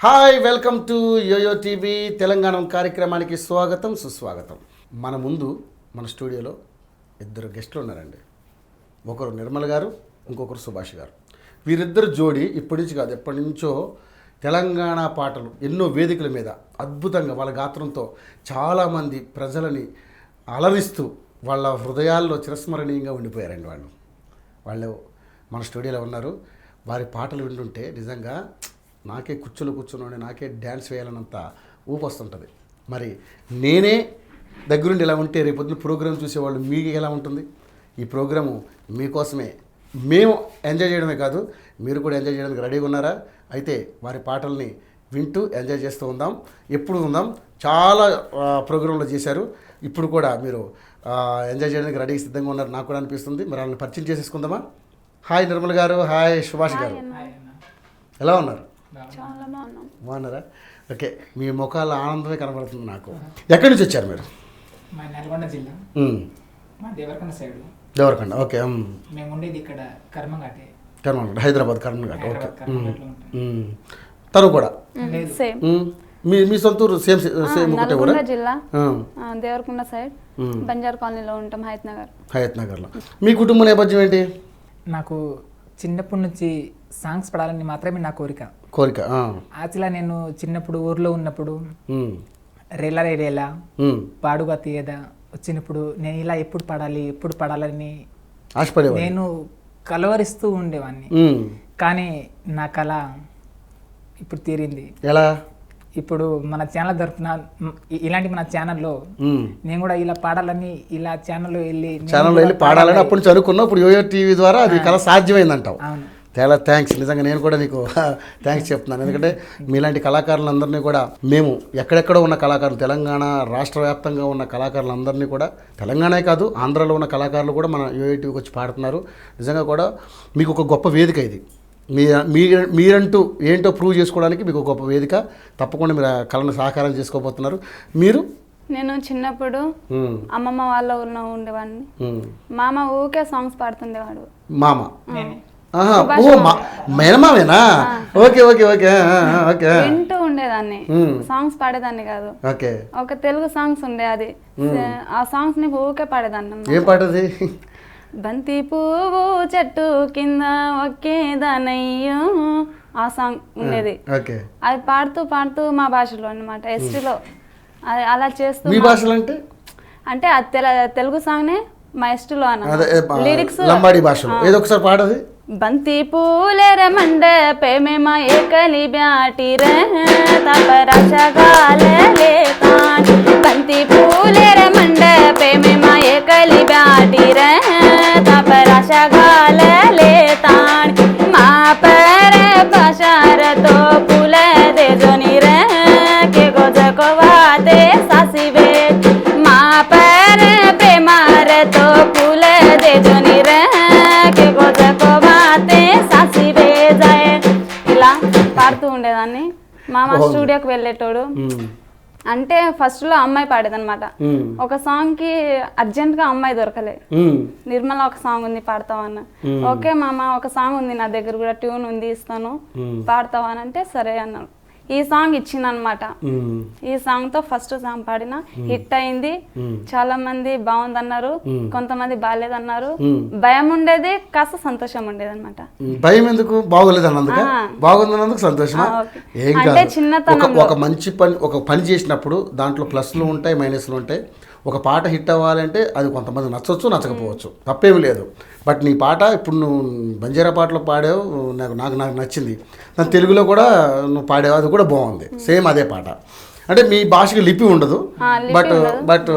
Hi, welcome to Yoyo TV Telangana కార్యక్రమానికి స్వాగతం సుస్వాగతం. మన ముందు మన స్టూడియోలో ఇద్దరు గెస్టులు ఉన్నారండి. ఒకరు నిర్మల్ గారు, ఇంకొకరు సుభాష్ గారు. వీరిద్దరు జోడి ఇప్పటి నుంచి కాదు, ఎప్పటి నుంచో తెలంగాణ పాటలు ఎన్నో వేదికల మీద అద్భుతంగా వాళ్ళ గాత్రంతో చాలామంది ప్రజలని అలరిస్తూ వాళ్ళ హృదయాల్లో చిరస్మరణీయంగా ఉండిపోయారండి. వాళ్ళు మన స్టూడియోలో ఉన్నారు. వారి పాటలు వింటుంటే నిజంగా నాకే కూర్చుని నాకే డ్యాన్స్ వేయాలన్నంత ఊపు వస్తుంటుంది. మరి నేనే దగ్గరుండి ఎలా ఉంటే రేపొద్దున ప్రోగ్రాం చూసేవాళ్ళు మీకు ఎలా ఉంటుంది? ఈ ప్రోగ్రాము మీకోసమే. మేము ఎంజాయ్ చేయడమే కాదు, మీరు కూడా ఎంజాయ్ చేయడానికి రెడీగా ఉన్నారా? అయితే వారి పాటల్ని వింటూ ఎంజాయ్ చేస్తూ ఉందాం. ఎప్పుడు ఉందాం, చాలా ప్రోగ్రాంలో చేశారు. ఇప్పుడు కూడా మీరు ఎంజాయ్ చేయడానికి రెడీగా సిద్ధంగా ఉన్నారు నాకు కూడా అనిపిస్తుంది. మరి వాళ్ళని పరిచయం చేసేసుకుందామా? హాయ్ నిర్మల్ గారు, హాయ్ సుభాష్ గారు, ఎలా ఉన్నారు? చాలా బాగున్నారా? ఓకే, మీ ముఖాల ఆనందమే కనబడుతుంది నాకు. ఎక్కడి నుంచి వచ్చారు మీరు? మా నల్గొండ జిల్లా, మా దేవరకొండ సైడ్. దేవరకొండ, ఓకే. మేము ఉండేది ఇక్కడ కర్మఘాట్, హైదరాబాద్ కర్మఘాట్. ఓకే. తను కూడా మీ సొంత ఊరు? సేమ్ ఒకటే ఊరా? జిల్లా దేవరకొండ సైడ్ బంజార్ కాలనీలో ఉంటాం, హయత్ నగర్లో. మీ కుటుంబ నేపథ్యం ఏంటి? నాకు చిన్నప్పటి నుంచి సాంగ్స్ పాడాలని మాత్రమే నా కోరిక. యాక్చువల్గా నేను చిన్నప్పుడు ఊర్లో ఉన్నప్పుడు రేలా రేలా పాడుగా తీయదా వచ్చినప్పుడు నేను ఇలా ఎప్పుడు పాడాలని నేను కలవరిస్తూ ఉండేవాడిని. కానీ నా కళ ఇప్పుడు తీరింది. ఎలా? ఇప్పుడు మన ఛానల్ తరఫున ఇలాంటి మన ఛానల్లో నేను కూడా ఇలా పాడాలని, ఇలా ఛానల్లో వెళ్ళి పాడాలని అప్పుడు చదువుకున్నా. ఇప్పుడు యోయో టీవీ ద్వారా అది కళ సాధ్యమైందంటావు. చాలా థ్యాంక్స్. నిజంగా నేను కూడా నీకు థ్యాంక్స్ చెప్తున్నాను. ఎందుకంటే మీలాంటి కళాకారులందరినీ కూడా మేము ఎక్కడెక్కడో ఉన్న కళాకారులు, తెలంగాణ రాష్ట్ర వ్యాప్తంగా ఉన్న కళాకారులందరినీ కూడా, తెలంగాణే కాదు ఆంధ్రాలో ఉన్న కళాకారులు కూడా మన యోయో టీవీకి వచ్చి పాడుతున్నారు. నిజంగా కూడా మీకు ఒక గొప్ప వేదిక ఇది. మీరంటూ ఏంటో ప్రూవ్ చేసుకోవడానికి మీకు గొప్ప వేదిక. తప్పకుండా మీరు ఆ కళను సహకారం చేసుకోబోతున్నారు. నేను చిన్నప్పుడు అమ్మమ్మ వాళ్ళ ఊరిలో ఉండేవాడిని. మామ ఊకే సాంగ్స్ పాడుతుండేవాడు. మామ మేనమావేనా? Okay okay okay okay. వింటూ ఉండేదాన్ని, సాంగ్స్ పాడేదాన్ని కాదు. ఒక తెలుగు సాంగ్స్ ఉండే, అది ఆ సాంగ్స్ ని ఊకే పాడేదాన్ని. ఏం పాటది? బంతి పువ్వు చెట్టు కింద ఒకేదానయ్యో, ఆ సాంగ్ ఉండేది. అది పాడుతూ మా భాషలో అన్నమాట, ఎస్టీలో. అది అలా చేస్తూ. మీ భాషలో అంటే అది తెలుగు సాంగ్ నే మా ఎస్టీలో లిరిక్స్ లంబాడి భాషలో. ఏదో ఒకసారి పాడది. బంతి పూలేర మండపే మేమ ఏకలి బ్యాటి రే తపరశగాలే లేతాన్. బంతి పూలేర మండపే మేమ ఏకలి బ్యాటి రే తపరశగాలే లేతాన్. మా పరే పశారతో పుల దే జోని రే కే గోజకో వాతే సాసివే. మా పరే ప్రేమారతో పుల దే జోని రే కే గోజకో సాసివే జాయ్. ఇలా పాడుతూ ఉండేదాన్ని. మామ స్టూడియోకి వెళ్ళేటోడు. అంటే ఫస్ట్ లో అమ్మాయి పాడేదన్నమాట. ఒక సాంగ్ కి అర్జెంట్ గా అమ్మాయి దొరకలే. నిర్మల ఒక సాంగ్ ఉంది పాడతావా అన్న. ఓకే మామ, ఒక సాంగ్ ఉంది నా దగ్గర కూడా, ట్యూన్ ఉంది, ఇస్తాను, పాడతావా అని అంటే సరే అన్నాను. ఈ సాంగ్ ఇచ్చింది అనమాట. ఈ సాంగ్ తో ఫస్ట్ సాంగ్ పాడిన, హిట్ అయింది. చాలా మంది బాగుందన్నారు, కొంతమంది బాగాలేదన్నారు. భయం ఉండేది, కాస్త సంతోషం ఉండేది అనమాట. భయం ఎందుకు? బాగుందన్నందుకు సంతోషం. అంటే చిన్నతనం ఒక మంచి పని, ఒక పని చేసినప్పుడు దాంట్లో ప్లస్లు ఉంటాయి, మైనస్లు ఉంటాయి. ఒక పాట హిట్ అవ్వాలంటే అది కొంతమంది నచ్చవచ్చు, నచ్చకపోవచ్చు, తప్పేమి లేదు. బట్ నీ పాట ఇప్పుడు నువ్వు బంజారా పాటలో పాడావు, నాకు నచ్చింది. దాని తెలుగులో కూడా నువ్వు పాడావు, అది కూడా బాగుంది. సేమ్ అదే పాట. అంటే మీ భాషకి లిపి ఉండదు, బట్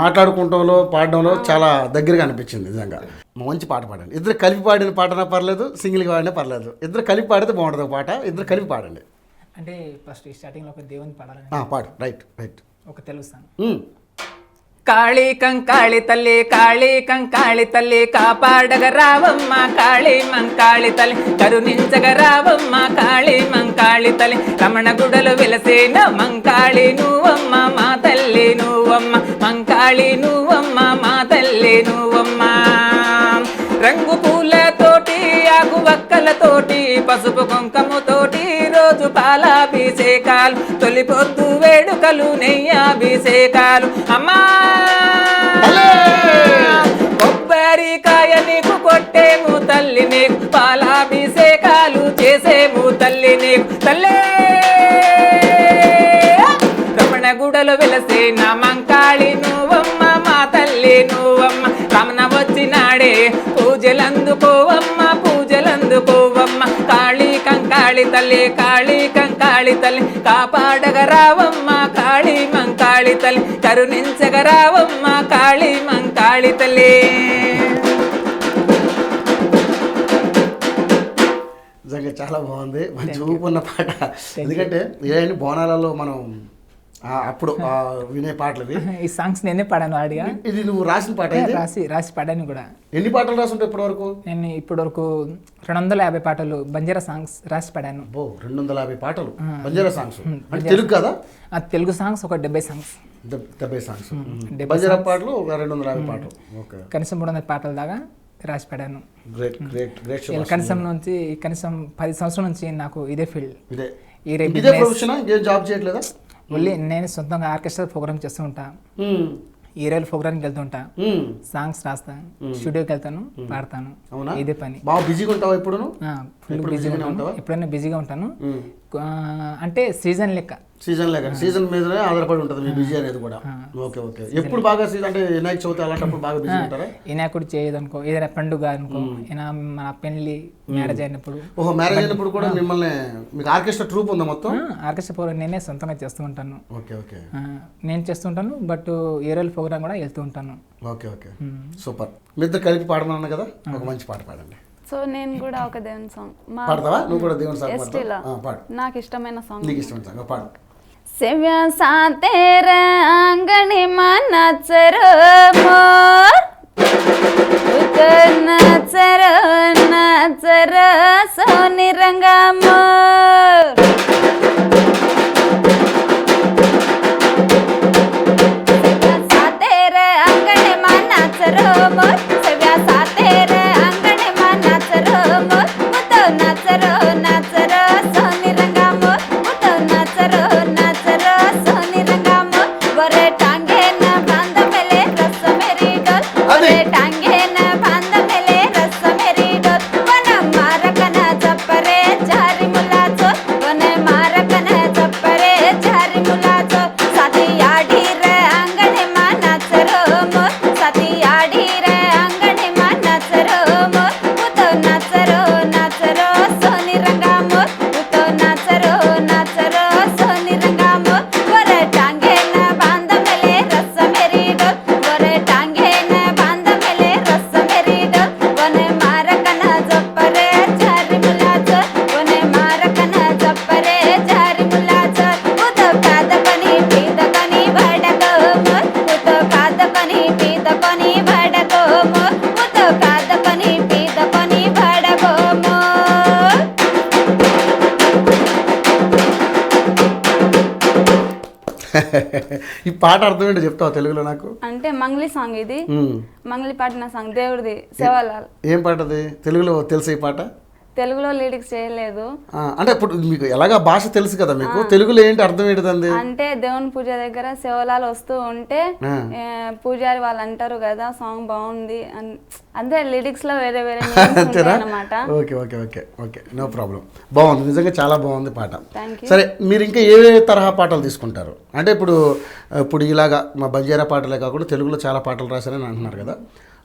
మాట్లాడుకుంటంలో పాడడంలో చాలా దగ్గరగా అనిపించింది. నిజంగా మంచి పాట పాడండి. ఇద్దరు కలిపి పాడిన పాటనా పర్లేదు, సింగిల్గా పాడినా పర్లేదు. ఇద్దరు కలిపి పాడితే బాగుంటుంది పాట. ఇద్దరు కలిపి పాడండి. అంటే ఫస్ట్ స్టార్టింగ్లో ఒక దేవుని పాడాలి. పాడు. రైట్. ఒక తెలుగు సాంగ్. కాళీ కంకాళి తల్లి కాపాడగ రావమ్మ, కాళీ మంకాళి తల్లి కరుణించగ రావమ్మ, కాళీ మంకాళి తల్లి రమణ గుడలు వెలసేన మంకాళి నువ్వమ్మ, మా తల్లి నువ్వమ్మ, మంకాళి నువ్వమ్మ, మా తల్లి నువ్వమ్మ. రంగు పూలతోటి, ఆకు వక్కలతోటి, పసుపు కుంకముతోటి రోజు పాలాపి తొలి పొద్దు వేడుకలు నెయ్యాభిషేకాలు అమ్మా కొబ్బరికాయ నీకు కొట్టేము తల్లి నీకు పాలాభిషేకాలు చేసేము తల్లి నీకు తల్లే రమణగూడలో వెలసే నా మంకాళి నువ్వమ్మ మా తల్లి నువ్వమ్మ రమణ వచ్చినాడే పూజలందుకోవమ్మ పూజలందుకోవమ్మ కాళీ కంకాళి తల్లి కాళీ కంకాళి తల్లి కాపాడగరావమ్మ కాళీ మంకాళి తల్లి కరుణించగరావమ్మ కాళీ మంకాళి తల్లి. నిజంగా చాలా బాగుంది, మంచి ఊపున్న పాట. ఎందుకంటే ఏ బోనాలలో మనం అప్పుడు వినే పాటలు ఈ సాంగ్స్ నేనే పాడాను ఆడిగా. ఇది నువ్వు రాసిన పాట? రాసి పాడాను కూడా. ఎన్ని పాటలు రాసుంటావు ఇప్పటి వరకు? నేను ఇప్పటి వరకు 250 పాటలు బంజారా సాంగ్స్ రాసి పాడాను. 250 పాటలు బంజారా సాంగ్స్ అంటే తెలుగు కదా? తెలుగు సాంగ్స్ ఒక 70 సాంగ్స్. 70 సాంగ్స్ బంజారా పాటలు ఒక 250 పాటలు. ఓకే, కనీసం 300 పాటల దాకా రాసి పాడాను. Great great great. కనీసం 10 సంవత్సరాల నుంచి నాకు ఇదే ఫీల్డ్, ఇదే ప్రొఫెషన్. ఇంకేం జాబ్ చేయట్లేదా? మళ్ళీ నేను సొంతంగా ఆర్కెస్ట్రా ప్రోగ్రామ్ చేస్తూ ఉంటా, ఏరియాల ప్రోగ్రామ్కి వెళ్తుంటా, సాంగ్స్ రాస్తాను, స్టూడియోకి వెళ్తాను, పాడతాను. ఇదే పని. బాగా బిజీగా ఉంటావా? ఇప్పుడు ఫుల్ బిజీగా ఉంటాను. ఎప్పుడైనా బిజీగా ఉంటాను అంటే సీజన్ లెక్క. సీజన్ మీదనే ఆధారపడి ఉంటుంది మీ బిజీ అనేది కూడా. Okay okay. ఎప్పుడు బాగా సీజన్ అంటే వినాయక చవితి అలాంటప్పుడు బాగా బిజీ ఉంటారా? వినాయకుడు చేయదనుకో, ఏదైనా పండుగ అనుకో, మన పెళ్లి, మ్యారేజ్ అయినప్పుడు. ఓహో, మ్యారేజ్ అయినప్పుడు కూడా మిమ్మల్ని, మీకు ఆర్కెస్ట్రా ట్రూప్ ఉందా మొత్తం? ఆర్కెస్ట్రా ప్రోగ్రామ్ నేనే సొంతంగా చేస్తూ ఉంటాను. Okay okay. నేను చేస్తుంటాను, బట్ ఏరియల్ ప్రోగ్రామ్ కూడా వెళ్తూ ఉంటాను. Okay okay, super. మీ ఇద్దరు కలిపి పాడమన్నా కదా, ఒక మంచి పాట పాడండి. సో నేను కూడా ఒక దేవుని సాంగ్ పాడతావా? నువ్వు కూడా దేవుని సాంగ్ పాడు. నాకు ఇష్టమైన సాంగ్. నీకు ఇష్టమైన సాంగ్ పాడు. सेव्या सातेर अंगणी नचर मोर नचर नचर सोनी रंगा मोर सातेर अंगणी नचर मोर सेव्या सातेर अंगणी नचर मोर तो नचर नचर सोनी रंगा मोर तो नचर ఈ పాట అర్థం ఏంటో చెప్తావా తెలుగులో నాకు? అంటే మంగ్లీ సాంగ్ ఇది. మంగ్లీ పాడిన సాంగ్ దేవుడిది, సేవాలాల్. ఏం పాట అది? తెలుగులో తెలుసు ఈ పాట? తెలుగులో లిరిక్స్ చేయలేదు. అంటే ఇప్పుడు మీకు ఎలాగా భాష తెలుసు కదా మీకు, తెలుగులో ఏంటి అర్థం ఏంటిదండి? అంటే దేవుని పూజ దగ్గర సేవలాలు వస్తూ ఉంటే పూజారి వాళ్ళు అంటారు కదా సాంగ్ బాగుంది అంటే లిరిక్స్ లో వేరే వేరే అన్నమాట. Okay okay okay okay, no problem. బాగుంది, నిజంగా చాలా బాగుంది పాట. సరే, మీరు ఇంకా ఏ తరహా పాటలు తీసుకుంటారు? అంటే ఇప్పుడు ఇలాగా మా బంజారా పాటలే కాకుండా తెలుగులో చాలా పాటలు రాశారని అంటున్నారు కదా,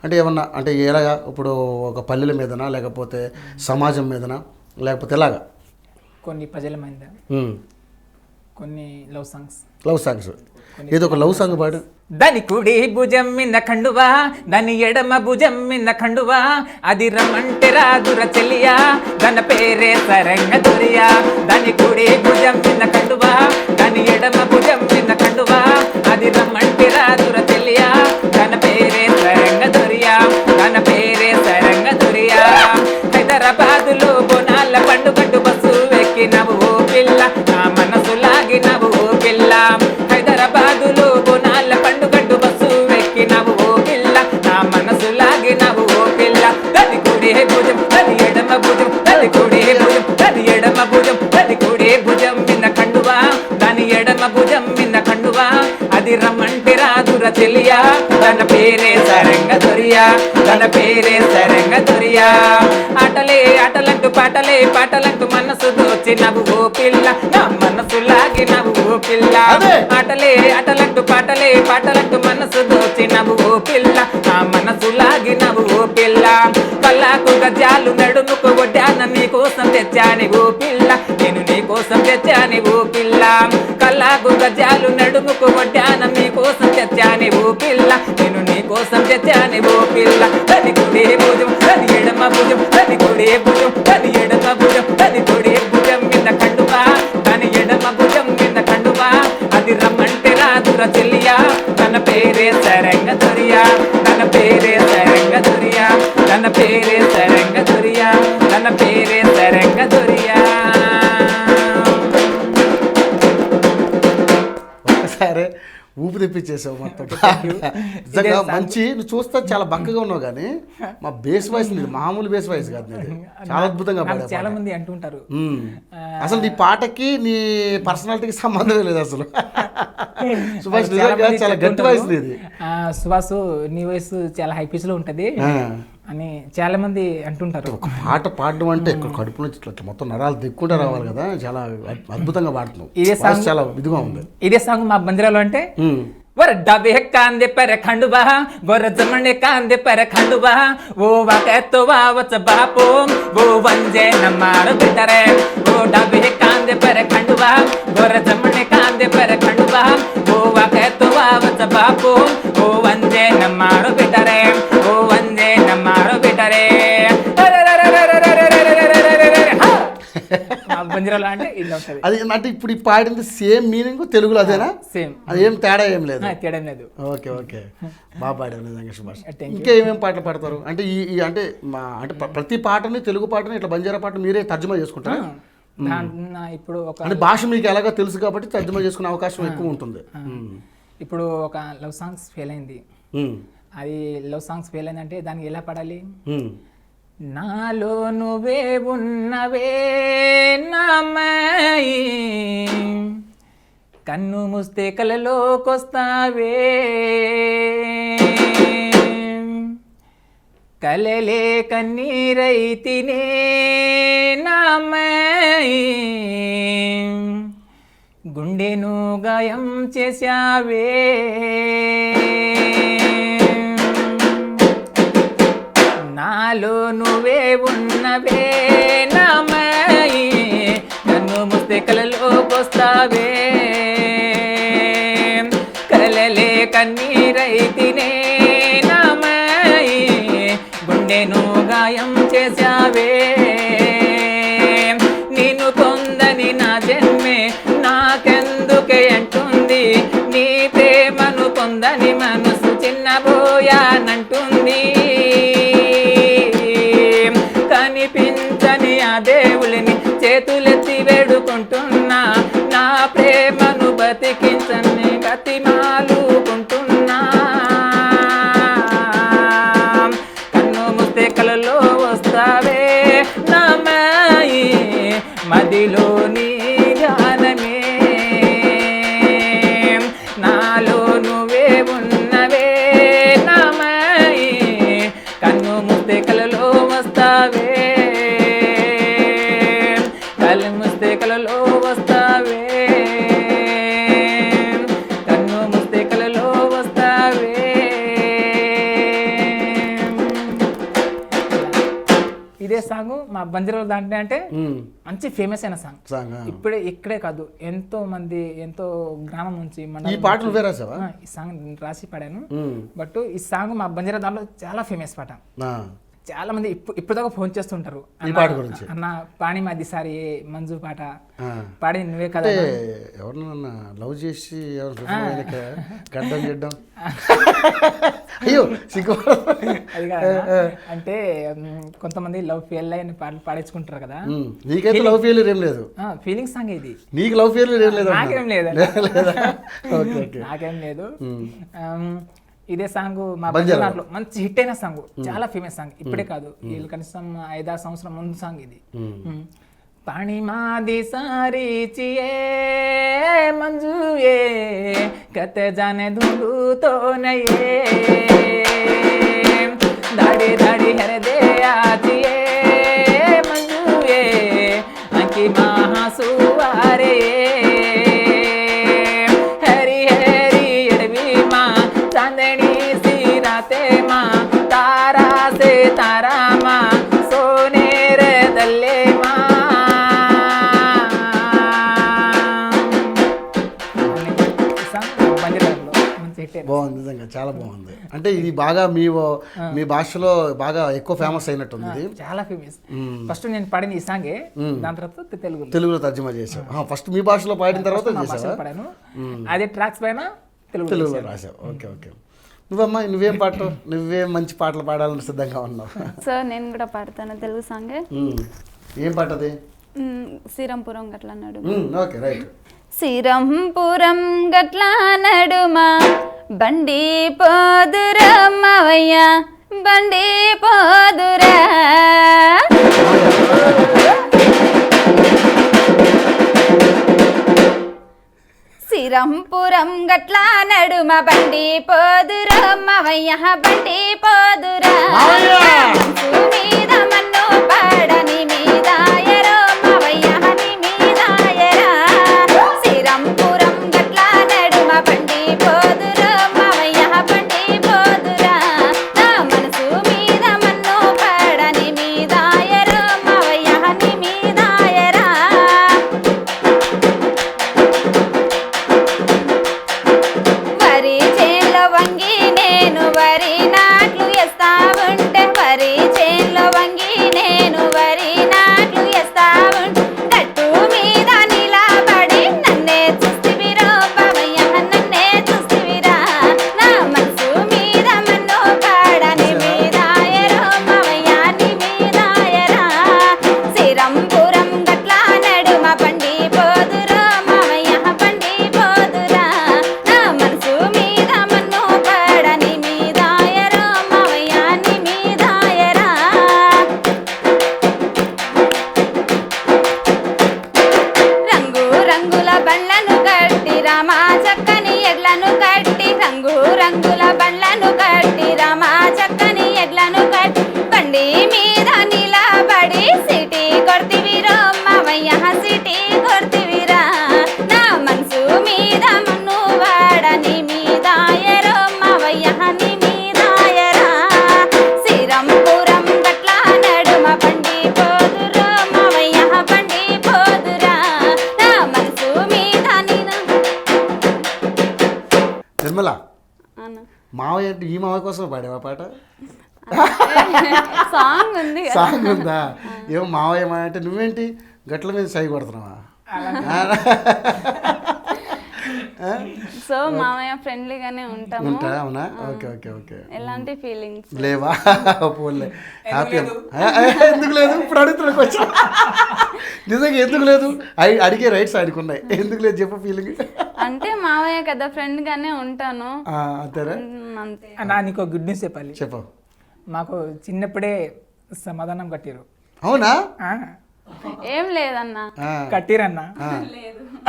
అంటే ఏమన్నా అంటే ఎలాగా ఇప్పుడు ఒక పల్లెల మీదనా లేకపోతే సమాజం మీదనా లేకపోతే ఎలాగా? కొన్ని ప్రజల మీద, కొన్ని లవ్ సాంగ్స్. ఏదో ఒక లవ్ సాంగ్ పాడు. దాని కుడి భుజం మిన్న కండువా, దాని ఎడమ భుజం మిన్న కండువా, అది రమ్మంటే రాదుర చెలియా, దాని పేరే సరంగ దొరియా. దాని కుడి భుజం మిన్న కండువా, దాని ఎడమ భుజం మిన్న కండువా, అది రమ్మంటే రాదుర చెలియా, దాని పేరే సరంగ దొరియా, దాని పేరే సరంగ దొరియా. హైదరాబాదులో బోనాల పండుగట్టు బస్సు ఎక్కినవు ఓ పిల్ల, నా మనసు లాగినవు ఓ పిల్ల. హైదరాబాదులో బోనాల పండుగట్టు బస్సు ఎక్కినవు ఓ పిల్ల, నా మనసు లాగినవు ఓ పిల్ల. దాని కుడి భుజం దాని ఎడమ భుజం, దాని కుడి భుజం దాని ఎడమ భుజం, దాని కుడి భుజం మిన్న కండువా, దాని అది రమ్మంటే రాదురా చెలియా తన పేరే సరంగ దొరియా తన పేరే సరంగ దొరియా ఆటలే ఆటలంటూ పాటలే పాటలంటూ మనసు దోచినవు ఓ పిల్ల నా మనసు లాగినవు ఓ పిల్ల ఆటలే ఆటలంటూ పాటలే పాటలంటూ మనసు దోచినవు ఓ పిల్ల నా మనసు లాగినవు ఓ పిల్ల కళ్ళకు గజాలు నడుముకు వడ్డాన నీ కోసం తెచ్చాని ఓ పిల్ల నేను నీ కోసం తెచ్చాని ఓ పిల్ల కళ్ళకు గజాలు నడుముకు వడ్డాన నీ కోసం తెచ్చాని ఓ పిల్ల నేను నీ కోసం తెచ్చాని ఓ పిల్ల తని కుడి భుజం తని ఎడమ భుజం తని కుడి భుజం తని ఎడమ భుజం తని కుడి భుజం మీద కండువా తని ఎడమ భుజం మీద కండువా అది రమ్మంటే రాదురా చెల్లియా తన పేరే సరంగ దొరియా తన పేరే సరంగ దొరియా తన పేరే సరంగ దొరియా తన పేరే సరంగ దొరియా. ఒక్కసారి ఊపి తెప్పించేసావు మొత్తం. నిజంగా మంచి, నువ్వు చూస్తే చాలా బక్కగా ఉన్నావు కానీ మా బేస్ వాయిస్ నీది మామూలు బేస్ వాయిస్ కాదు నీది, చాలా అద్భుతంగా పాడావు. చాలా మంది అంటుంటారు అసలు నీ పాటకి నీ పర్సనాలిటీకి సంబంధమే లేదు అసలు. సుభాష్ నిజంగా చాలా గట్టి వాయిస్ నీది. సుభాష్ నీ వయసు చాలా హై పిచ్ లో ఉంటది అని చాలా మంది అంటుంటారు. ఒక పాట పాడడం అంటే ఇక్కడ కడుపు నుంచి ఇట్లా మొత్తం నరాలు దిక్కుంటా రావాలి కదా, చాలా అద్భుతంగా పాడుతున్నావు. ఇదే సాంగ్ చాలా ఇదిగా ఉంది. ఇదే సాంగ్ మా బంజరాలో అంటే वर डबे कांदे पर खंडुबा वर जमणे कांदे पर खंडुबा वो वाके तो वावच बापो वो वंजे नमार बिटरे वो डबे कांदे पर खंडुबा वर जमणे कांदे पर खंडुबा वो वाके तो वावच बापो वो वंजे नमार बिटरे वो वंजे नमार बिटरे బంజరాలో అంటే ఇది ఉంటుంది. అది అంటే ఇప్పుడు ఈ పాడింది సేమ్ మీనింగ్ తెలుగులో అదేనా? సేమ్, అది ఏం తేడా ఏం లేదు. తేడా ఏం లేదు. ఓకే ఓకే, బాగా పాడారు నిజంగా సుభాష్. ఇంకా ఏమేమి పాటలు పాడతారు అంటే ఈ అంటే మా అంటే ప్రతి పాటని తెలుగు పాటని ఇట్లా బంజారా పాట మీరే తర్జుమా చేసుకుంటారా? ఇప్పుడు ఒక అంటే భాష మీకు ఎలాగో తెలుసు కాబట్టి తర్జుమా చేసుకునే అవకాశం ఎక్కువ ఉంటుంది. ఇప్పుడు ఒక లవ్ సాంగ్స్ ఫెయిల్ అయింది, అది లవ్ సాంగ్స్ ఫెయిల్ అయిందంటే దానికి ఎలా పాడాలి? నాలో నువ్వే ఉన్నవే నామై కన్ను ముస్తే కలలోకొస్తావే కలలే కన్నీరైతినే నామై గుండెను గాయం చేశావే నాలో నువ్వే ఉన్నవే నామై నన్ను ముస్తే కలలోకొస్తావే కలలే కన్నీరైతినే నామై గుండెను గాయం చేశావే నిన్ను పొందని నా జన్మే నాకెందుకే అంటుంది నీ ప్రేమను పొందని మనసు చిన్నబోయానంటుంది కనిపించని ఆ దేవులిని చేతులెత్తి వేడుకుంటున్నా నా ప్రేమను బతికించని బతిమాలుకుంటున్నా కన్ను ముస్తే కలలో వస్తావే నామై మదిలో నీ ధ్యానమే నాలో నువ్వే ఉన్నవే నామై కన్ను ముస్తే కలలో వస్తావే కళ్ళు ముస్తే కలలో వస్తావే కన్ను ముస్తే కలలో వస్తావే. ఇదే సాంగ్ మా బంజారా దాంట్లో అంటే మంచి ఫేమస్ అయిన సాంగ్. ఇక్కడే కాదు, ఎంతో మంది ఎంతో గ్రామం నుంచి ఈ పాట నువ్వే రాసావా? ఈ సాంగ్ రాసి పాడాను. బట్ ఈ సాంగ్ మా బంజారా దాంట్లో చాలా ఫేమస్ పాట. చాలా మంది ఇప్పటిదాకా ఫోన్ చేస్తుంటారు ఈ పాట గురించి. అన్న పాడి మాదిసారి మంజు పాట పాడి నువ్వే కదా. ఎవరినన్నా లవ్ చేసి గడ్డం చేయడం అయ్యో సిగ్గు అది కాదు, అంటే కొంతమంది లవ్ ఫెయిల్ అయిన పాటలు పాడించుకుంటారు కదా. నీకైతే లవ్ ఫెయిల్యూర్ ఏం లేదు, ఫీలింగ్ సాంగ్ ఇది. నీకు లవ్ ఫెయిల్యూర్ ఏం లేదు? నాకేం లేదు, నాకేం లేదు. ఇదే సాంగ్ మా బంజారాలో మంచి హిట్ అయిన సాంగ్, చాలా ఫేమస్ సాంగ్. ఇప్పుడే కాదు, వీళ్ళు కనీసం 5-6 సంవత్సరం ముందు సాంగ్ ఇది. पाणी मादी सारीचिए मंजुए कते जाने धुंडू तो नये दाड़ी दाड़ी हर दे आजिए मंजुए अंकी महासुवारे हरी हरी एडवी माँ चांदनी सी राते माँ तारा से तारा माँ सोनेर दल्ले माँ బాగుంది, నిజంగా చాలా బాగుంది. అంటే ఇది బాగా మీ భాషలో బాగా ఎక్కువ ఫేమస్ అయినట్టుంది ఇది. చాలా ఫేమస్. ఫస్ట్ నేను పాడిన ఈ సాంగే, దాని తర్వాత తెలుగులో తర్జుమా చేసావు. ఫస్ట్ మీ భాషలో పాడిన తర్వాత చేసావా? పాడాను. అదే ట్రాక్స్ పైన తెలుగులో రాసావు. Okay okay. నువ్వమ్మా నువ్వేం మంచి పాటలు పాడాలని సిద్ధంగా ఉన్నావు? సో నేను కూడా పాడతాను తెలుగు సాంగ్. ఏం పాట అది? శ్రీరాంపురం గట్ల అన్నాడు. Okay right. శ్రీరాంపురం గట్ల నడుమ బండి పోదురా మావయ్య బండి పోదురా శ్రీరాంపురం గట్ల నడుమ బండి పోదురా మావయ్య బండి పోదురా మీద మన్ను పాడని మీదాయరో మావయ్య ని మీదాయరా శ్రీరాంపురం గట్ల నడుమ బండి పోదురా మావయ్య బండి పోదురా నా మనసు మీద మన్ను పాడని మీదాయరో మావయ్య ని మీదాయరా వరి చేలో వంగి నేను వరి నాట్లు వేస్తా ఉంటే వరి చేలో వంగి నేను వరి నాట్లు వేస్తా ఉంటే గట్టు మీద నిలబడి నన్నే చూస్తివిరా బావయ్య నన్నే చూస్తివిరా నా మనసు మీద మన్ను పాడని మీదాయరో మావయ్య ని మీదాయరా శ్రీరాంపురం గట్ల నడుమ బండి పోదురా మావయ్య బండి పోదురా నా మనసు మీద మన్ను పాడని మీదాయరో మావయ్య ని మీదాయరా రంగు రంగుల బండ్లను కట్టి రామా చక్కని ఎడ్లను కట్టి రంగు రంగుల బండ్లను కట్టి రామా చక్కని ఎడ్లను కట్టి బండి మీద నిలబడి సిటీ కొర్తివిరో మావయ్య సిటీ కొర్తివిరా నా మనసు మీద మన్ను వాడని మీదాయరో మావయ్య ని మీదాయరా శ్రీరాంపురం గట్ల నడుమ బండి పోదురా మావయ్య బండి పోదురా నా మనసు మీద నిర్మల, మావయ్య అంటే ఈ మావయ్య కోసం పాడేవా పాట? సాంగ్ ఉంది కదా. సాంగ్ ఉందా? ఏమో మావయ్య అంటే నువ్వేంటి గట్ల మీద సై కొడుతున్నావా? సో మామయ్య ఫ్రెండ్లీగానే ఉంటాము. అవునా? Okay okay okay. ఎలాంటి ఫీలింగ్స్ లేవా? పోలే, హ్యాపీ. ఎందుకు లేదు? ఇప్పుడు అడుగుతున్నా కొంచెం. నిజంగా ఎందుకు లేదు? అడిగే రైట్స్ అడుగున్నాయి. ఎందుకు లేదు చెప్పు ఫీలింగ్. అంటే మామయ్య కదా ఫ్రెండ్ గానే ఉంటాను అంతేనా? అంతే. అన్నా నీకు గుడ్ న్యూస్ చెప్పాలి. చెప్పు. మాకు చిన్నప్పుడే సమాధానం కట్టిరు. అవునా? ఏం లేదన్నా. కట్టిరన్నా.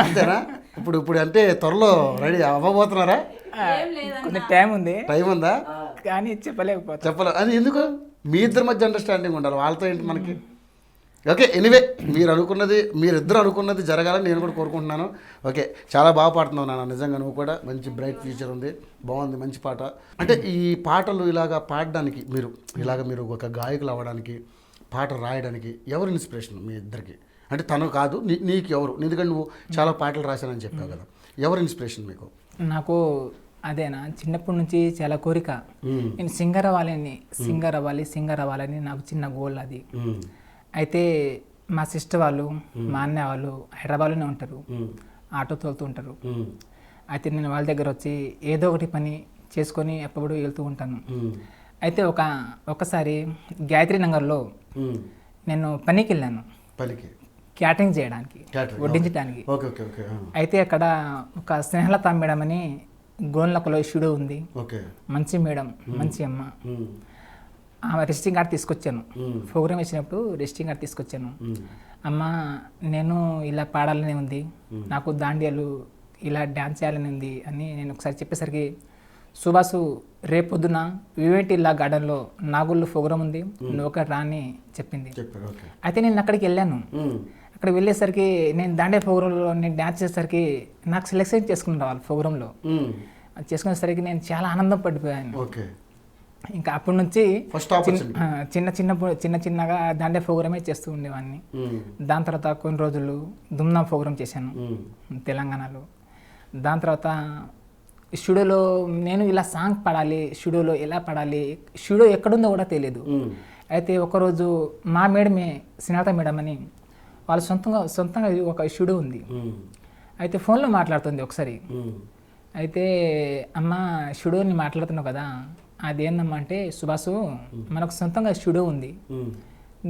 అంతేనా? ఇప్పుడు ఇప్పుడు అంటే త్వరలో రెడీ అవ్వబోతున్నారా? కొంచెం టైం ఉంది. టైం ఉందా? కానీ చెప్పలేకపోతే చెప్పలే. అది ఎందుకు? మీ ఇద్దరి మధ్య అండర్స్టాండింగ్ ఉండాలి. వాళ్ళతో ఏంటి మనకి? ఓకే, ఎనీవే మీరిద్దరు అనుకున్నది జరగాలని నేను కూడా కోరుకుంటున్నాను. ఓకే, చాలా బాగా పాడుతున్నావు నాన్న. నిజంగా నువ్వు కూడా మంచి బ్రైట్ ఫ్యూచర్ ఉంది. బాగుంది, మంచి పాట. అంటే ఈ పాటలు ఇలాగా పాడడానికి మీరు ఒక గాయకులు అవ్వడానికి, పాట రాయడానికి ఎవరు ఇన్స్పిరేషన్ మీ ఇద్దరికి? అంటే తను కాదు, నీకు ఎవరు? ఎందుకంటే నువ్వు చాలా పాటలు రాశానని చెప్పావు కదా, ఎవరు ఇన్స్పిరేషన్ మీకు? నాకు అదేనా చిన్నప్పటి నుంచి చాలా కోరిక. నేను సింగర్ అవ్వాలని నాకు చిన్న గోల్ అది. అయితే మా సిస్టర్ వాళ్ళు, మా అన్నయ్య వాళ్ళు హైదరాబాద్లోనే ఉంటారు, ఆటో తోలుతూ ఉంటారు. అయితే నేను వాళ్ళ దగ్గర వచ్చి ఏదో ఒకటి పని చేసుకొని ఎప్పుడు వెళ్తూ ఉంటాను. అయితే ఒకసారి గాయత్రి నగర్లో నేను పనికి వెళ్ళాను, క్యాటరింగ్ చేయడానికి, వడ్డించడానికి. అయితే అక్కడ ఒక స్నేహలత మేడం అని గోన్లకలో స్టూడియో ఉంది, మంచి మేడం, మంచి అమ్మ. రిజిస్టింగ్ కార్డ్ తీసుకొచ్చాను. ప్రోగ్రామ్ ఇచ్చినప్పుడు రిజిస్టింగ్ కార్డ్ తీసుకొచ్చాను. అమ్మ నేను ఇలా పాడాలని ఉంది, నాకు దాండియాలు ఇలా డ్యాన్స్ చేయాలని ఉంది అని నేను ఒకసారి చెప్పేసరికి సుభాసు రేపొద్దున వివేటిల్లా గార్డెన్లో నాగుళ్ళు ప్రోగ్రామ్ ఉంది, నువ్వు ఒక రాని చెప్పింది. అయితే నేను అక్కడికి వెళ్ళాను. అక్కడ వెళ్ళేసరికి నేను దాండియా ప్రోగ్రాంలో నేను డ్యాన్స్ చేసేసరికి నాకు సెలెక్షన్ చేసుకున్నారు వాళ్ళు ప్రోగ్రాంలో. చేసుకునేసరికి నేను చాలా ఆనందం పడిపోయాను. ఇంకా అప్పటి నుంచి చిన్నగా దాండియా ప్రోగ్రామే చేస్తూ ఉండేవాడిని. దాని తర్వాత కొన్ని రోజులు దుమ్నా ప్రోగ్రామ్ చేశాను తెలంగాణలో. దాని తర్వాత స్టూడియోలో నేను ఇలా సాంగ్ పాడాలి, స్టూడియోలో ఎలా పాడాలి, స్టూడియో ఎక్కడుందో కూడా తెలియదు. అయితే ఒకరోజు మా మేడమే శ్రీనాథ మేడం అని వాళ్ళు సొంతంగా ఒక స్టూడియో ఉంది. అయితే ఫోన్లో మాట్లాడుతుంది ఒకసారి. అయితే అమ్మ స్టూడియోని మాట్లాడుతున్నావు కదా, అదేందమ్మా అంటే సుభాసు మనకు సొంతంగా స్టూడియో ఉంది,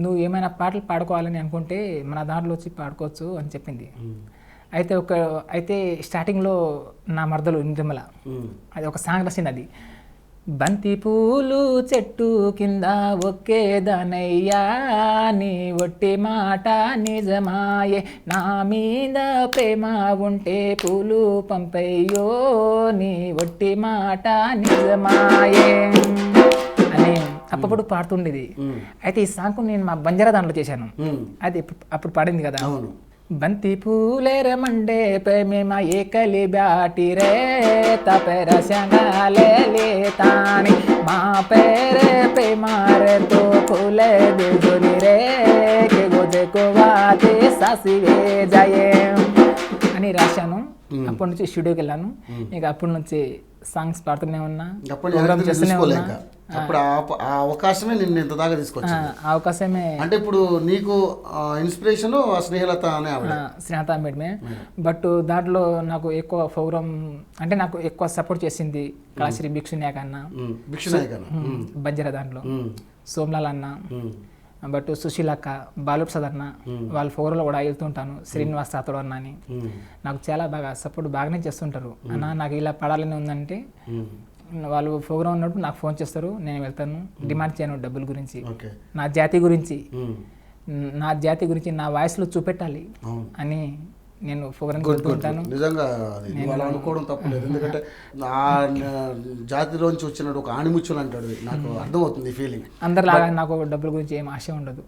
నువ్వు ఏమైనా పాటలు పాడుకోవాలని అనుకుంటే మన దాంట్లో వచ్చి పాడుకోవచ్చు అని చెప్పింది. అయితే స్టార్టింగ్లో నా మరదలు నిర్మల అది ఒక సాంగ్ రాసింది. అది బంతి పూలు చెట్టు కింద ఒక్కేదనయ్యా, నీ ఒట్టి మాట నిజమాయే, నా మీద ప్రేమ ఉంటే పూలు పంపయ్యో, నీ ఒట్టి మాట నిజమాయే అని అప్పుడు పాడుతుండేది. అయితే ఈ సాంగ్ నేను మా బంజారా దాంట్లో చేశాను. అది అప్పుడు పాడింది కదా, బంతి పూలేర మండే ప్రేమ ఏకలి బ్యాటి రే తపెర సంగాలే లేతాని మా పేరే ప్రేమారే తో ఫూలే దిజుని రే కే గోజే కోవాతే సాసివే జాయే అని రాశాను. అప్పటి నుంచి స్టూడియోకి వెళ్ళాను. ఇక అప్పటి నుంచి సాంగ్స్ పాడుతూనే ఉన్నా, ప్రోగ్రామ్ చేస్తూనే ఉన్నా. అప్పుడు ఆ అవకాశమే నిన్ను ఇంత దాకా తీసుకొచ్చింది. అవకాశమే అంటే ఇప్పుడు నీకు ఇన్స్పిరేషన్ స్నేహలత అనే శ్రీనాథ మేడమే. బట్ దాంట్లో నాకు ఎక్కువ ప్రోగ్రామ్ అంటే నాకు ఎక్కువ సపోర్ట్ చేసింది కళాశ్రీ భిక్షునాయక్ అన్న, బంజారా దాంట్లో సోమ్లాల్ అన్న, బట్ సుశీలక్క, బాలుప్రసాద్ అన్న వాళ్ళ ప్రోగ్రాంలో కూడా వెళ్తుంటాను. శ్రీనివాస్ రాథోడ్ అన్న అని నాకు చాలా బాగా సపోర్ట్ బాగానే చేస్తుంటారు. అన్న నాకు ఇలా పడాలని ఉందంటే వాళ్ళు ప్రోగ్రామ్ ఉన్నప్పుడు నాకు ఫోన్ చేస్తారు, నేను వెళ్తాను. డిమాండ్ చేయను డబ్బుల గురించి, నా జాతి గురించి నా వాయిస్లో చూపెట్టాలి అని నేను ప్రోగ్రామ్ వెళ్తుంటాను. నిజంగా వాళ్ళు అనుకోవడం తప్పలేదు, ఎందుకంటే ఆ జాతిలోంచి వచ్చినట్టు ఒక ఆణిముచ్చులు అంటాడు, నాకు అర్థమవుతుంది ఫీలింగ్. అందరిలాగా నాకు డబ్బుల గురించి ఏం ఆశ ఉండదు.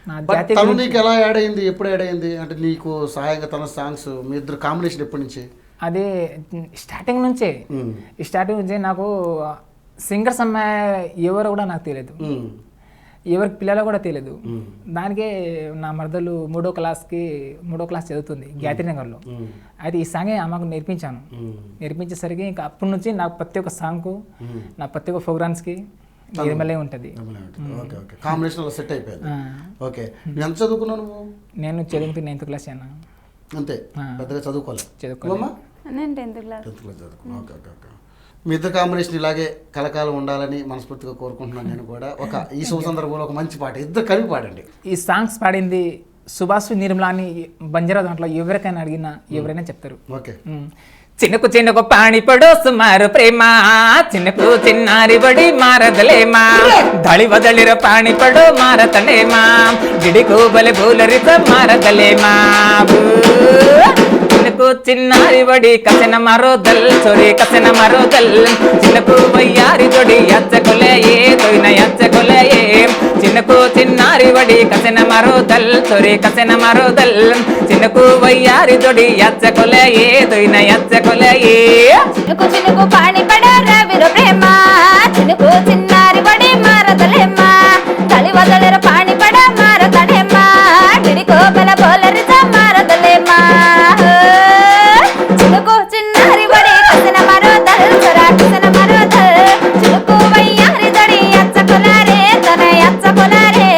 నా జాతి తను నీకు ఎలా యాడ్ అయింది, ఎప్పుడు యాడ్ అయింది అంటే నీకు సహాయంగా తన సాంగ్స్ మీ ఇద్దరు కాంబినేషన్ ఎప్పటి నుంచి? అదే స్టార్టింగ్ నుంచే నాకు సింగర్స్ అమ్మాయి ఎవరో కూడా నాకు తెలియదు, ఎవరికి పిల్లలు కూడా తెలియదు. దానికే నా మరదలు మూడో క్లాస్ చదువుతుంది గాయత్రీనగర్లో. అయితే ఈ సాంగే ఆమెకు నేర్పించేసరికి ఇంకా అప్పటి నుంచి నాకు ప్రతి ఒక్క సాంగ్కు నా ప్రతి ఒక్క ప్రోగ్రామ్స్కి నిర్మలే ఉంటుంది. కాంబినేషన్ సెట్ అయిపోయింది. ఓకే, ఎంత చదువుకున్నావు నువ్వు? నేను చదువుతుంది 9th క్లాస్ అన్న, అంతే, పెద్దగా చదువుకోవాలమ్మా. నేను 10th క్లాస్ చదువుకున్నాను. Okay okay okay. మీ ఇద్దరు కాంబినేషన్ ఇలాగే కలకాలం ఉండాలని మనస్ఫూర్తిగా కోరుకుంటున్నాను. నేను కూడా ఈ శుభ సందర్భంలో ఒక మంచి పాట ఇద్దరు కలిపి పాడండి. ఈ సాంగ్స్ పాడింది సుభాసు నిర్మల అని బంజారా దాంట్లో ఎవరికైనా అడిగినా ఎవరైనా చెప్తారు. ఓకే. చిన్నకు పాణి పడో సుమారు ప్రేమ, చిన్నకు చిన్నారి బడి మారదలేమా, దళి వదలిర పాణి పడో మారతలేమా, గిడికు బలి బూలరిత మారదలేమా, చిన్నకు చిన్నారి బడి కసన మరోదల్ చొరి కసన మరోదల్, చిన్నకు వయ్యారి జొడి అచ్చకొలే తొయిన అచ్చకొలే, చిన్నకు చిన్నారి బడి కసన మరోదల్ చొరి కసన మరోదల్, చిన్నకు వయ్యారి జొడి అచ్చకొలే తొయిన అచ్చకొలే, చినుకు చినుకు పాణి పడరా విరు ప్రేమ, చినుకు చిన్నారి బడి మారదలేమా, తలి వదలర పాణి పడ మారతడేమా, గిడికో బల బోలరిత మారదలేమా, చినుకు చిన్నారి బడి కసన మరోదల్ చొరా కసన మరోదల్, చినుకు వయ్యారి జడి అచ్చకొలారే తన అచ్చకొలారే,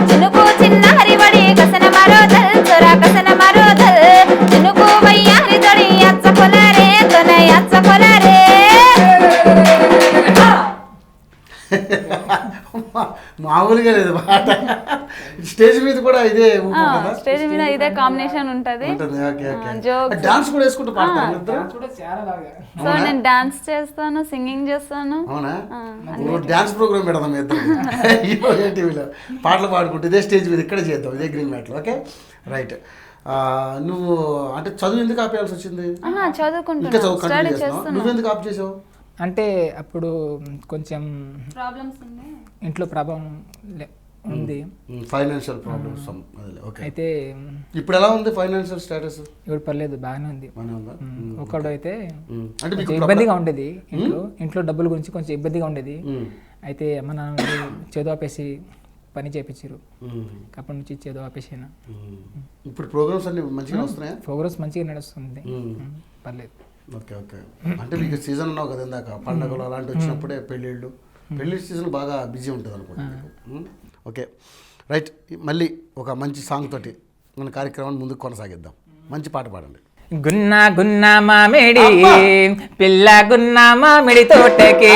చినుకు చిన్నారి బడి కసన మరోదల్ చొరా కసన మరోదల్, చినుకు వయ్యారి జడి అచ్చకొలారే తన అచ్చకొలారే. మామూలుగా లేదు పాట. స్టేజ్ మీద కూడా ఇదే ఊపు ఉంటుందా? స్టేజ్ మీద ఇదే కాంబినేషన్ ఉంటది. ఉంటుంది. Okay okay. జోక్స్. డాన్స్ కూడా వేసుకుంటూ పాడతారు ఇద్దరు? కూడా చాలా బాగా. సో నేను డాన్స్ చేస్తాను, సింగింగ్ చేస్తాను. అవునా? డాన్స్ ప్రోగ్రామ్ పెడదాం మీ ఇద్దరు టీవీలో పాటలు పాడుకుంటూ ఇదే స్టేజ్ మీద ఇక్కడ చేద్దాం, ఇదే గ్రీన్ మ్యాట్లో. Okay right. నువ్వు అంటే చదువు ఎందుకు ఆపేయాల్సి వచ్చింది? ఇంకా చదువుకుంటున్నా, చదువు స్టడీ కంటిన్యూ చేస్తున్నావు. చేస్తున్నా. నువ్వెందుకు ఆప్ చేసావు? అంటే అప్పుడు కొంచెం ప్రాబ్లమ్స్ ఉన్నాయి. ఇంట్లో ప్రభావం ఉంది. Financial problems. ఓకే. అయితే ఇప్పుడు ఎలా ఉంది ఫైనాన్షియల్ స్టేటస్? ఇప్పుడు పర్లేదు, బాగానే ఉంది. ఒకడు అయితే అంటే మీకు కొంచెం ఇబ్బందిగా ఉండేది ఇంట్లో డబ్బుల గురించి కొంచెం ఇబ్బందిగా ఉండేది. అయితే అమ్మ నాన్న చదువు ఆపేసి పని చేయించారు. అప్పటి నుంచి చదువు ఆపేసాను. ఇప్పుడు ప్రోగ్రామ్స్ అన్ని మంచిగా వస్తున్నాయా? ప్రోగ్రెస్ మంచిగా నడుస్తుంది, పర్లేదు. Okay okay. అంటే మీకు సీజన్ ఉన్నావు కదా ఇందాక, పండగలు అలాంటి వచ్చినప్పుడే పెళ్ళిళ్ళు సీజన్ బాగా బిజీ ఉంటుంది అనుకుంటా మీకు. Okay right. మళ్ళీ ఒక మంచి సాంగ్ తోటి మన కార్యక్రమాన్ని ముందుకు కొనసాగిద్దాం. మంచి పాట పాడండి. గున్నా గున్నా మామిడి పిల్ల గున్నా మామిడి తోటకి,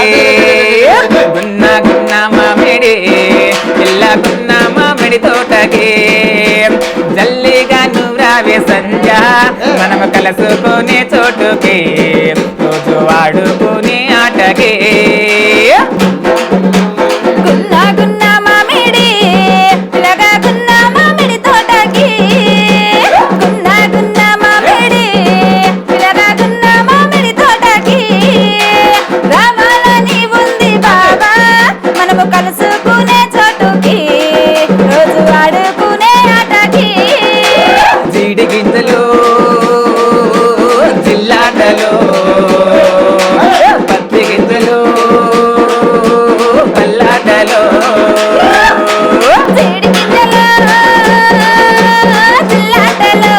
గున్నా గున్నా మామిడి పిల్ల గున్నా మామిడి తోటకి, జల్లిగా నువ్వు రావే సంజ మనము కలుసుకునే చోటుకి, రోజు వాడుకునే ఆటకి. గున్నా గున్నా మామిడి పిల్లగా గున్నా మామిడి తోటకి, గున్నా గున్నా మామిడి పిల్లగా గున్నా మామిడి తోటకి, రావాలని ఉంది బాబా మనము కలుసుకునే చోటుకి, రోజు ఆడుకునే ఆటకి. జీడి గింజలు జిల్లాటలో, పత్తి గింజలు పల్లాటలో, జీడి గింజలు జిల్లాటలో,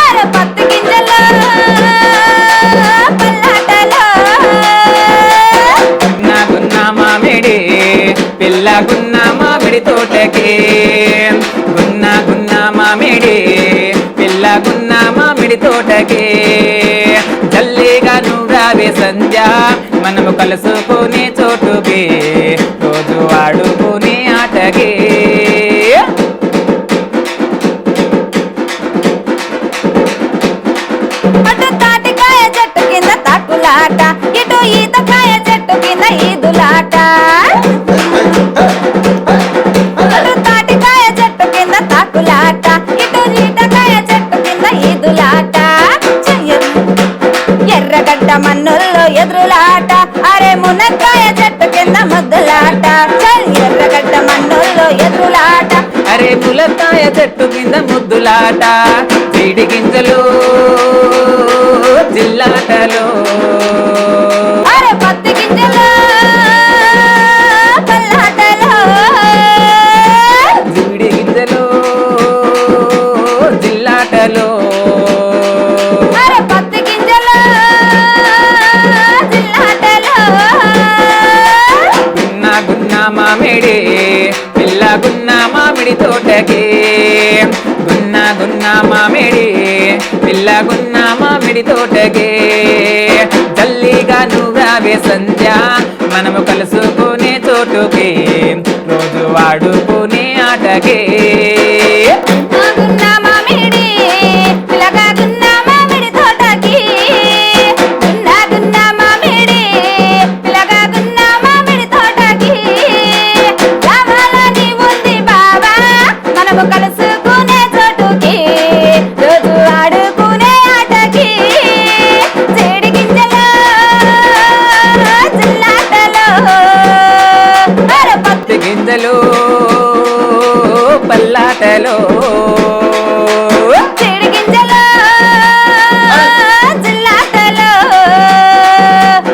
అరే పత్తి గింజలు పల్లాటలో. గున్నా గున్నా మామిడి పిల్ల గున్నా మామిడి తోటకి, గున్నా గున్నా మామిడి పిల్ల గున్నా మామిడి తోటకి, జల్లిగా నువ్వు రావే సంధ్య మనము కలుసుకునే చోటుకి, రోజు ఆడుకునే ఆటకి. అటు తాటికాయ చెట్టు కింద తాకులాట, ఇటు ఈతకాయ చెట్టు కింద ఈదులాట. అటు తాటికాయ చెట్టు కింద తాకులాట, ఇటు ఈతకాయ చెట్టు కింద ఈదులాట. ఎర్రగడ్డ మన్నుల్లో ఎదురులాట, అరే మునక్కాయ చెట్టు కింద ముద్దులాట. ఎర్రగడ్డ మన్నుల్లో ఎదురులాట, అరే ములక్కాయ చెట్టు కింద ముద్దులాట. జీడి గింజలు జిల్లాటలో, అరే పత్తి గింజలు పల్లాటలో, జీడి గింజలు జిల్లాటలో, అరే పత్తి గింజలు జిల్లాటలో. గున్నా గున్నా మామిడి పిల్ల గున్నా మామిడి తోటకి, గున్నా గున్నా మామిడి పిల్ల గున్నా మామిడి తోటకి, జల్లిగా నువ్వు రావే సంధ్య మనము కలుసుకునే చోటుకి, రోజు వాడుకునే ఆటకి. గున్నా మామిడి పిల్లగా గున్నా మామిడి తోటకి, గున్నా గున్నా మామిడి పిల్లగా గున్నా మామిడి తోటకి, రావాలని ఉంది బాబా మనము కలుసుకునే చోటుకి, రోజు ఆడుకునే ఆటకి. జీడి గింజలు జిల్లాటలో, అరే పత్తి గింజలు పల్లాటలో, జీడి గింజలు జిల్లాటలో,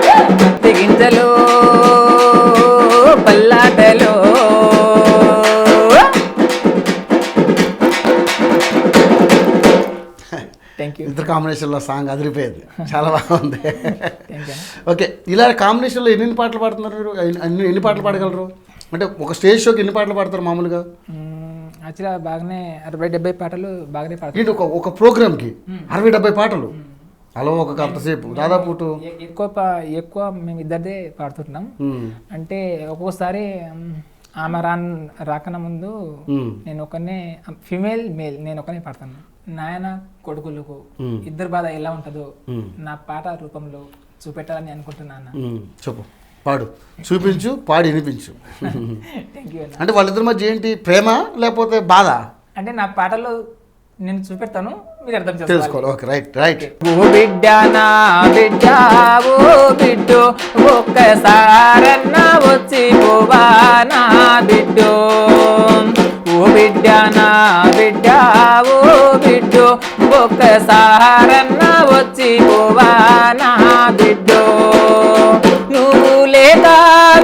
పత్తి గింజలు పల్లాటలో. Thank you. ఇద్దరు కాంబినేషన్లో సాంగ్ అదిరిపోయింది, చాలా బాగుంది. Thank you. ఓకే, ఇలా కాంబినేషన్లో ఎన్ని పాటలు పాడుతున్నారు మీరు? ఎన్ని పాటలు పాడగలరు? అంటే ఒక స్టేజ్ షోకి ఎన్ని పాటలు పాడతారు మామూలుగా? యాక్చువల్గా బాగానే 60-70 పాటలు బాగానే పాడతాను. ఏంటి ఒక ప్రోగ్రామ్కి 60-70 పాటలు? అలా ఒక అంతసేపు దాదాపు ఎక్కువ మేము ఇద్దరిదే పాడుతుంటున్నాం. అంటే ఒక్కొక్కసారి ఆమె రాకన ముందు నేను ఒకనే ఫిమేల్ మేల్ నేను ఒకనే పాడతాను. నాయన కొడుకులకు ఇద్దరు బాధ ఎలా ఉంటుందో నా పాట రూపంలో చూపెట్టాలని అనుకుంటున్నాను. చెప్పు, పాడు, చూపించు, పాడి వినిపించు. Thank you. అంటే వాళ్ళిద్దరి మధ్య ఏంటి, ప్రేమ లేకపోతే బాధ? అంటే నా పాటలో నేను చూపెడతాను, మీరు అర్థం తెలుసుకోవాలి. Okay, right right. ఓ బిడ్డ నా బిడ్డ ఓ బిడ్డో ఒక్కసారన్నా వచ్చి పోవా నా బిడ్డో. ఓ బిడ్డ నా బిడ్డ ఓ బిడ్డో ఒక్కసారన్నా వచ్చి పోవా నా బిడ్డో. నువ్వు లేక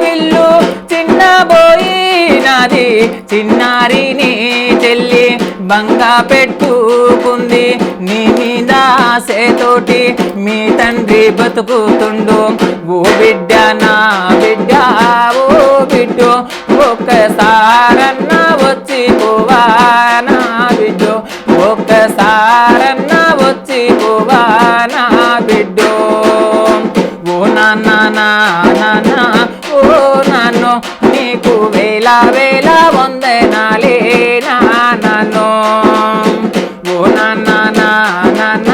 విల్లు చిన్నబోయినది చిన్నారి నీ చెల్లి బంగా పెట్టుకుంది నీ మీద ఆశతోటి మీ తండ్రి బతుకుతుండు. ఓ బిడ్డ నా బిడ్డ ఓ బిడ్డో ఒక్కసారన్నా వచ్చి పోవా నా బిడ్డో. ఒక్కసారన్నా వచ్చి పోవా నా బిడ్డో. ఓ నాన్న నాన్న ఓ నాన్నో నీకు వేల వేల వందనాలే నాన్నో. ఓ నాన్న నాన్న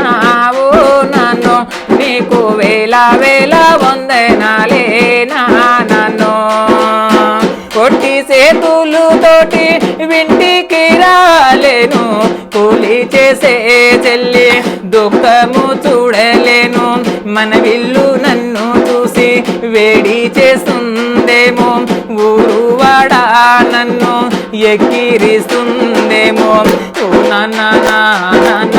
ఓ నాన్నో నీకు వేల వేల వందనాలే నాన్నో. కొట్టి చేతులు తోటి వింటికి రాలేను, కూలి చేసే చెల్లి దుఃఖము చూడలేను. మన విల్లు నన్ను చూసి వేడి చేస్తుందేమో, ఊరు వాడ నన్ను ఎక్కిరిస్తుందేమో. ఓ నాన్న నాన్న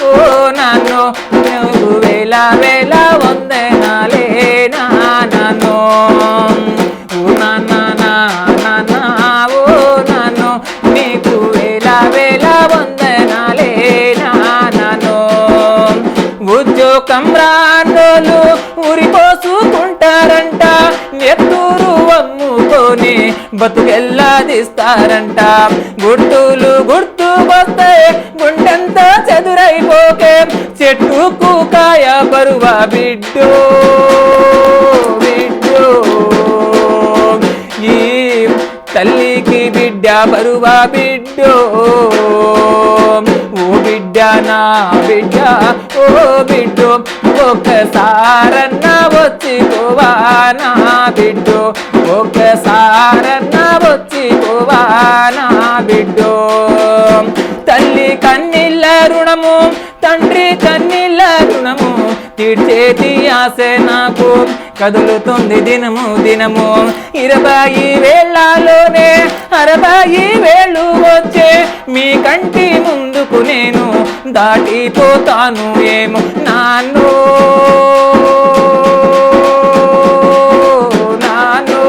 ఓ నాన్నో నువ్వు వేల వేల వందనాలే నాన్నో. ఓ నాన్న నాన్న ఓ నాన్నో నీకు వేల వేల వందనాలే నాన్నో. ఉద్యోగం రానోలు ఉరిపోసుకుంటారంట, నెత్తూరు అమ్ముకొని బతుకెల్లాదిస్తారంట. గుర్తులు గుర్తుకొస్తే గుండెంతా చెదురైపోకే, చెట్టుకు కాయ బరువా బిడ్డో బిడ్డో. ఈ తల్లికి బిడ్డ బరువా బిడ్డో. ఓ బిడ్డ నా బిడ్డ ఓ బిడ్డో ఒక్కసారన్నా వచ్చి పోవా నా బిడ్డో. ఒక్కసారన్నా వచ్చి పోవా నా బిడ్డో. తల్లి కన్నీళ్ళ రుణము తండ్రి కన్నీళ్ళ రుణము తీర్చేది ఆశ నాకు కదులుతుంది దినము దినము. 20 వేళ్లలోనే 60 వేళ్ళు వచ్చే మీ కంటి ముందుకు నేను దాటిపోతాను ఏమో నాన్నో నాన్నో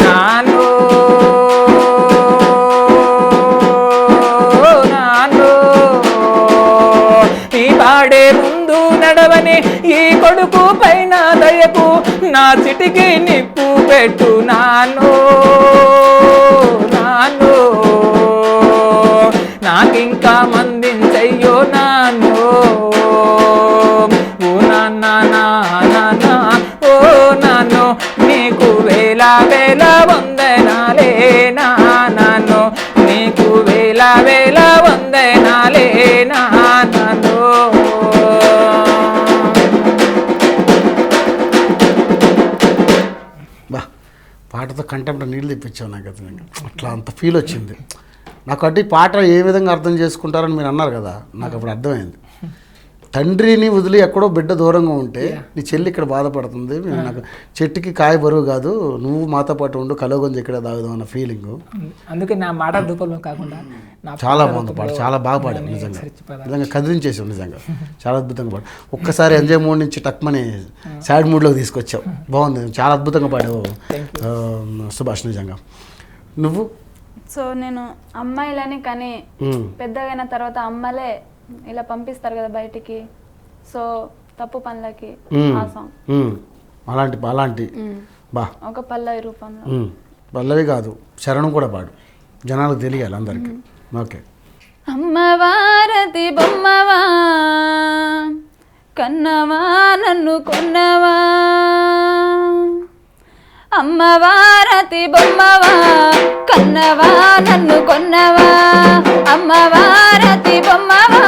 నాన్నో నాన్నో. ఈ పాడే ముందు నడవని ఈ కొడుకు పైన దయకు నా చిటికి నిప్పు పెట్టు నాన్నో నాన్నో. నాకింకా మందించయ్యో నాన్నో. ఓ నాన్న నాన్న ఓ నాన్నో నీకు వేల వేల వందనాలే నాన్నో. నీకు వేల వేల వందనాలే నాన్నో. బా, పాటతో కంటెంప్ట్ నీళ్ళు తెప్పించావు నాకు. అది అట్లా అంత ఫీల్ వచ్చింది నాకు. అంటే పాట ఏ విధంగా అర్థం చేసుకుంటారని మీరు అన్నారు కదా, నాకు అప్పుడు అర్థమైంది. తండ్రిని వదిలి ఎక్కడో బిడ్డ దూరంగా ఉంటే నీ చెల్లి ఇక్కడ బాధపడుతుంది, నాకు చెట్టుకి కాయ బరువు కాదు, నువ్వు మాతో పాటు ఉండు, కలోగొంజి ఇక్కడ తాగుదాం అన్న ఫీలింగ్. అందుకే నా మాట రూపంలో కాకుండా చాలా బాగుంది పాట, చాలా బాగా పాడావు నిజంగా. నిజంగా కదిలించేసావు నిజంగా, చాలా అద్భుతంగా పాడు. ఒక్కసారి ఎంజాయ్ మూడ్ నుంచి టక్మని సాడ్ మూడ్లోకి తీసుకొచ్చావు, బాగుంది, చాలా అద్భుతంగా పాడావు సుభాష్ నిజంగా. నువ్వు? సో నేను అమ్మాయిలని కానీ పెద్దగైన తర్వాత అమ్మలే ఇలా పంపిస్తారు కదా బయటికి, సో తప్పు పనులకి ఆ సాంగ్ అలాంటి బా ఒక పల్లవి రూపంలో. పల్లవి కాదు, శరణం కూడా పాడు, జనాలకు తెలియాలి అందరికీ. ఓకే. అమ్మవారతి బొమ్మవా కన్నవా నన్ను కొన్నవా అమ్మవారతి బొమ్మవా కన్నవా నన్ను కొన్నవా అమ్మవారతి బొమ్మవా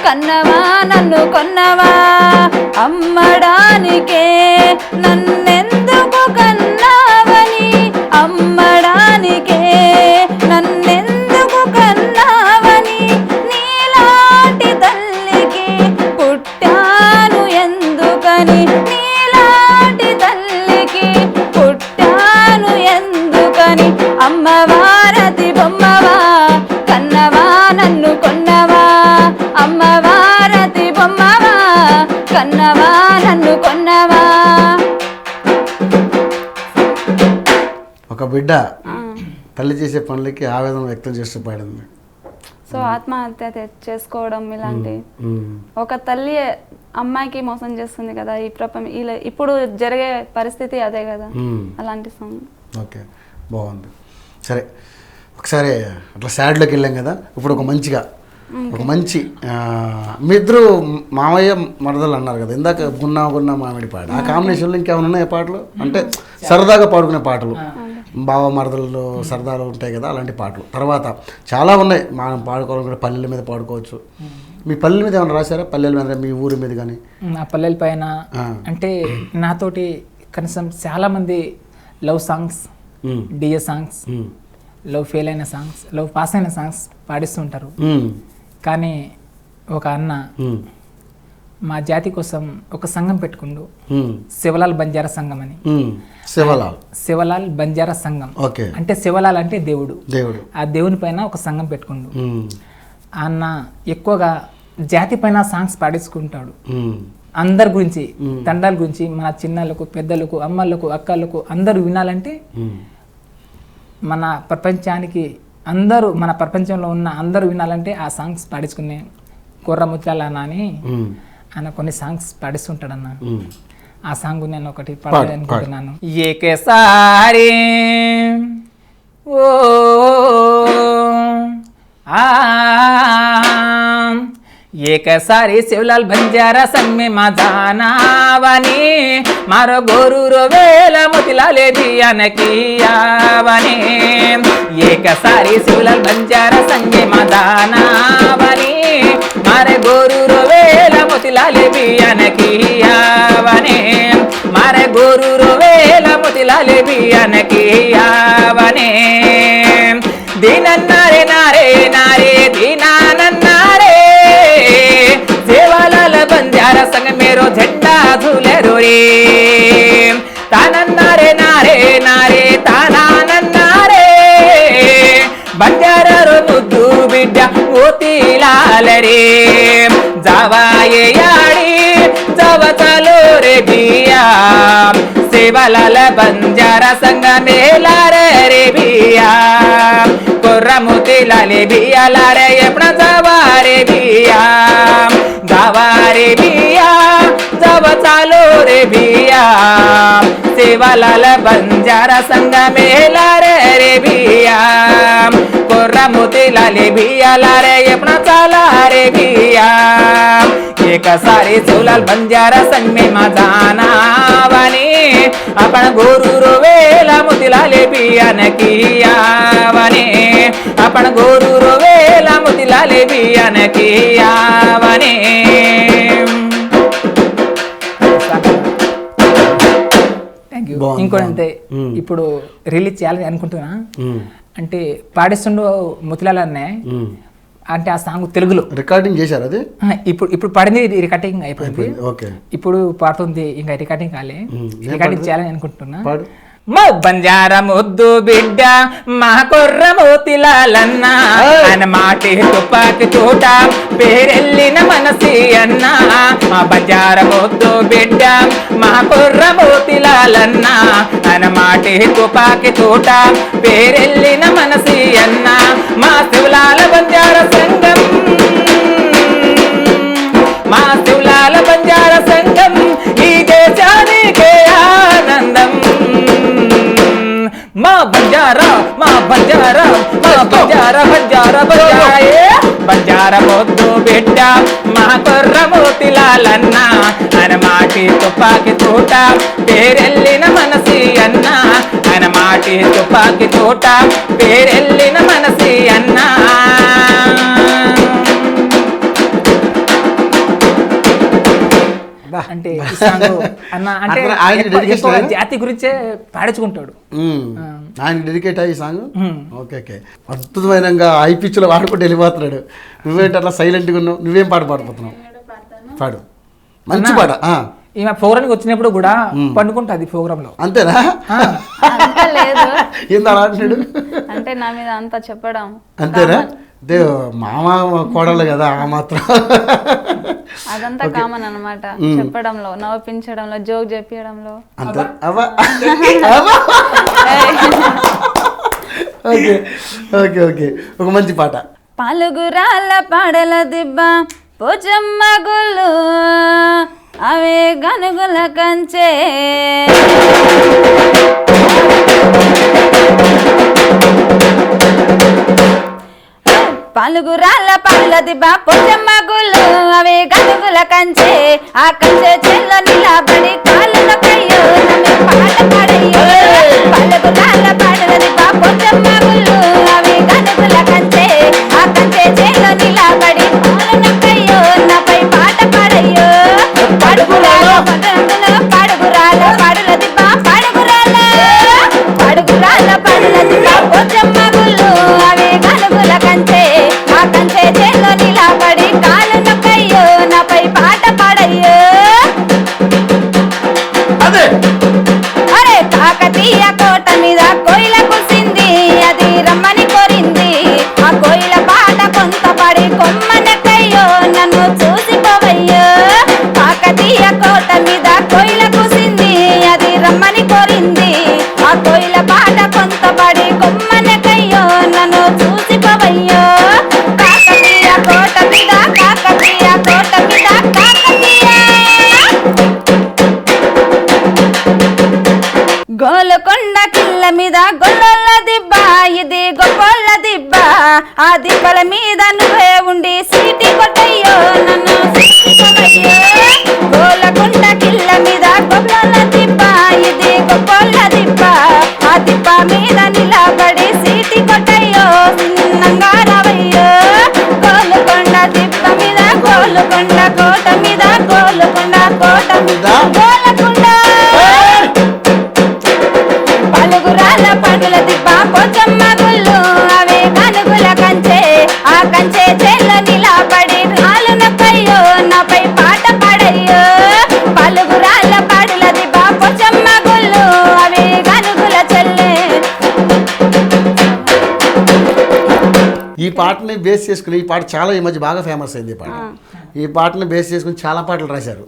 కన్నవా నన్ను కొన్నవా అమ్మడానికే నన్నెందుకు కన్నావని అమ్మడానికే నన్నెందుకు కన్నావని నీలాంటి తల్లికి పుట్టాను ఎందుకని నీలాంటి తల్లికి పుట్టాను ఎందుకని అమ్మవారతి బొమ్మవా కన్నవా నన్ను కొన్నవా అమ్మవారతి బొమ్మవా కన్నవా నన్ను కొన్నవా. ఒక బిడ్డ తల్లి చేసే పనులకి ఆవేదన వ్యక్తం చేస్తూ పాడింది. సో ఆత్మహత్య చేసుకోవడం ఇలాంటి ఒక తల్లి అమ్మాయికి మోసం చేస్తుంది కదా ఈ ప్రపంచం ఇప్పుడు జరిగే పరిస్థితి అదే కదా అలాంటి సాంగ్. ఓకే బాగుంది. సరే ఒకసారి అట్లా సాడ్లోకి వెళ్ళాం కదా, ఇప్పుడు ఒక మంచి మీ ఇద్దరు మామయ్య మరదలు అన్నారు కదా ఇందాక, గున్నా గున్నా మామిడి పాట, ఆ కాంబినేషన్లో ఇంకేమైనా ఉన్నాయి పాటలు? అంటే సరదాగా పాడుకునే పాటలు, బావ మరదలు సరదాలు ఉంటాయి కదా అలాంటి పాటలు. తర్వాత చాలా ఉన్నాయి మనం పాడుకోవాలనుకుంటే పల్లెల మీద పాడుకోవచ్చు. మీ పల్లెల మీద ఏమైనా రాశారా? పల్లెల మీద, మీ ఊరి మీద కానీ? నా పల్లెల పైన అంటే నాతోటి కనీసం చాలామంది లవ్ సాంగ్స్, డిఏ సాంగ్స్, లవ్ ఫెయిల్ అయిన సాంగ్స్, లవ్ పాస్ అయిన సాంగ్స్ పాడిస్తుంటారు. కానీ ఒక అన్న మా జాతి కోసం ఒక సంఘం పెట్టుకుండు, శివలాల్ బంజారా సంఘం అని. శివలాల్ బంజారా సంఘం అంటే శివలాల్ అంటే దేవుడు. ఆ దేవుని పైన ఒక సంఘం పెట్టుకుండు. అన్న ఎక్కువగా జాతి పైన సాంగ్స్ పాడించుకుంటాడు. అందరి గురించి, తండాల గురించి, మన చిన్నలకు, పెద్దలకు, అమ్మలకు, అక్కలకు అందరూ వినాలంటే మన ప్రపంచానికి అందరూ, మన ప్రపంచంలో ఉన్న అందరూ వినాలంటే ఆ సాంగ్స్ పాడించుకునే కుర్ర ముత్యాలన్న అని ఆయన కొన్ని సాంగ్స్ పాడిస్తుంటాడన్న. ఆ సాంగ్ నేను ఒకటి పాడాలనుకుంటున్నాను. ఏకసారి ఓ ఏకసారి శివలాల్ బంజారా సంగ్ में मजानावनी मारो गोरू रोवेला मोतीलाल बियान कियावनी ఏకసారి శివలాల్ బంజారా సంగ్ में मजानावनी मारे गोरू रोवेला मोतीलाल बियान कियावनी मारे गोरू रोवेला मोतीलाल बियान कियावनी दीनन्नारे नारे नारे दीनानन्नारे सेवालाल बंजारा संग मेरो झंडा झूले रे तानन्नारे नारे नारे तानानन्नारे बंजारा रो मुद्दू बिड्डा मोतीलाल रे जावाये याड़ी जव चलो रे बिया सेवालाल बंजारा संग मेला रे बिया कोर्रा मोतीलाल बिया लारे अपना जावा रे बिया जावा रे बिया जव चालो रे बिया सेवालाल बंजारा संग मेला रे बिया कोर्रा मोतीलाल बिया लारे अपना चाला रे बिया ఏకసారి శివలాల్ బంజారా సంగ్ में मजानावनी अपन गोरू रोवेला मोतीलाल बियान कियावनी अपन गोरू रोवेला मोतीलाल बियान कियावनी. ఇంకోటంటే ఇప్పుడు రిలీజ్ చేయాలని అనుకుంటున్నా. అంటే పాడిస్తుండు మోతిలాల్ అన్నే అంటే ఆ సాంగ్ తెలుగులో రికార్డింగ్ చేశారు. అది ఇప్పుడు పడింది, రికార్డింగ్ అయిపోయింది. ఇప్పుడు పాడుతుంది, ఇంకా రికార్డింగ్ కాలే. రికార్డింగ్ చేయాలని అనుకుంటున్నా. మా బంజారా ముద్దు బిడ్డ మా కొర్ర మోతిలాలన్న ఆయన మాటే తుపాకి తోట పేరెళ్ళిన మనసి అన్న మా బంజారా ముద్దు బిడ్డ మా కొర్ర మోతిలాలన్న ఆయన మాటే తుపాకి తోట పేరెళ్ళిన మనసి అన్న మా శివలాల్ బంజారా సంఘం మా శివలాల్ బంజారా సంఘం ఈ దేశానికే ఆనందం మా బంజారా బంజారా బంజారా బంజారా పారబొద్దు బిడ్డ మా కొర్రమూతి లాలన్న ఆయన మాటి తుపాకి తోట పేరెళ్ళిన మనసి అన్న ఆయన మాటి తుపాకి తోట పేరెళ్ళిన మనసి అన్న. అంటే ఈ సాంగ్ అన్న అంటే ఎక్కువ జాతి గురించే పాడించుకుంటాడు. ఆయన డెడికేట్ అయ్యి సాంగ్. ఓకే ఓకే, అద్భుతమైనగా హై పిచ్లో వాడుకుంటూ వెళ్ళిపోతున్నాడు. నువ్వేంటి అట్లా సైలెంట్గా ఉన్నావు? నువ్వేం పాట పాడిపోతున్నావు? పాడు, మంచి పాట. ఈమె ప్రోగ్రామ్కి వచ్చినప్పుడు కూడా పండుకుంటుంది ప్రోగ్రామ్ లో. అంతేనా? లేదు, ఏంది అలా అంటున్నాడు? అంటే నా మీద అంతా చెప్పడం. అంతేనా? మామ కోడలు కదా ఆ మాత్రం. అదంతా కామన్ అన్నమాట. చెప్పడంలో, నవ్వించడంలో, జోక్ చెప్పడంలో. అంతే. ఓకే ఓకే ఓకే, ఒక మంచి పాట. పాలుగురాళ్ళ పాడల దిబ్బ పోచమ్మ గుళ్ళు అవే గనుగుల కంచే పాలుగురాళ్ళ పాడల దిబ్బ పోచమ్మ గుళ్ళు అవే గనుగుల కంచే ఆ కంచె చెల్లో నిలబడి కాళ్ళ కయ్యో నమ్మే పాట పాడయ్యో. పాలుగురాళ్ళ పాడల దిబ్బ పోచమ్మ గుళ్ళు అవే గనుగుల కంచే ఆ కంచె చెల్లో నిలబడి కాళ్ళ కయ్యో నాపై పాట పాడయ్యో. పడుగురాల పడుగుల పడుగురాల పాడల దిబ్బ పడుగురాల పడుగురాల పాడల దిబ్బ పోచమ్మ గుళ్ళు అవే గనుగుల కంచే ఆ కంచె చెల్లో నిలబడి కాళ్ళ కయ్యో నాపై పాట పాడయ్యో. అరే కాకతీయ కోట మీద కోయిల కుసింది అది రమ్మని కోరింది ఆ కోయిల పాట కొంత పడి కొమ్మనకయ్యో నన్ను చూసిపోవయ్యో. కాకతీయ కోట మీద కోయిల కుసింది అది రమ్మని కోరింది ఆ కోయిల పాట కొంత పడి కొమ్మనకయ్యో నన్ను చూసిపోవయ్యో. కాకతీయ కోట మీద కాకతీయ కోట మీద కాకతీయ గోలకొండ కిల్ల మీద గొల్లొల్ల దిబ్బ ఇది గొప్పొల్ల దిబ్బ ఆ దిబ్బల మీద నువ్వే ఉండి సీటి కొట్టయ్యో నన్ను సీటికొట్టయ్యో. గోలకొండ కిల్ల మీద గొప్పొల్ల దిబ్బ ఇది గొప్పొల్ల దిబ్బ ఆ దిబ్బ మీద నిలబడి సీటి కొట్టయ్యో చిన్నంగా రావయ్యో. గోలకొండ దిబ్బ మీద గోలకొండ కోట మీద గోలకొండ కోట మీద గోలకొండ పలుగురాల పడుల దిబ్బ పోచమ్మ గుళ్ళు అవే కనుగుల కంచె ఆ కంచె చెల్లో నిలబడి కాలున కయ్యో నాపై పాట పాడయ్యో. పలుగురాల పడుల దిబ్బ పోచమ్మ గుళ్ళు అవే కనుగుల చెల్లె. ఈ పాటని బేస్ చేసుకుని, ఈ పాట చాలా ఈ మధ్య బాగా ఫేమస్ అయింది. ఈ పాట, ఈ పాటని బేస్ చేసుకుని చాలా పాటలు రాశారు.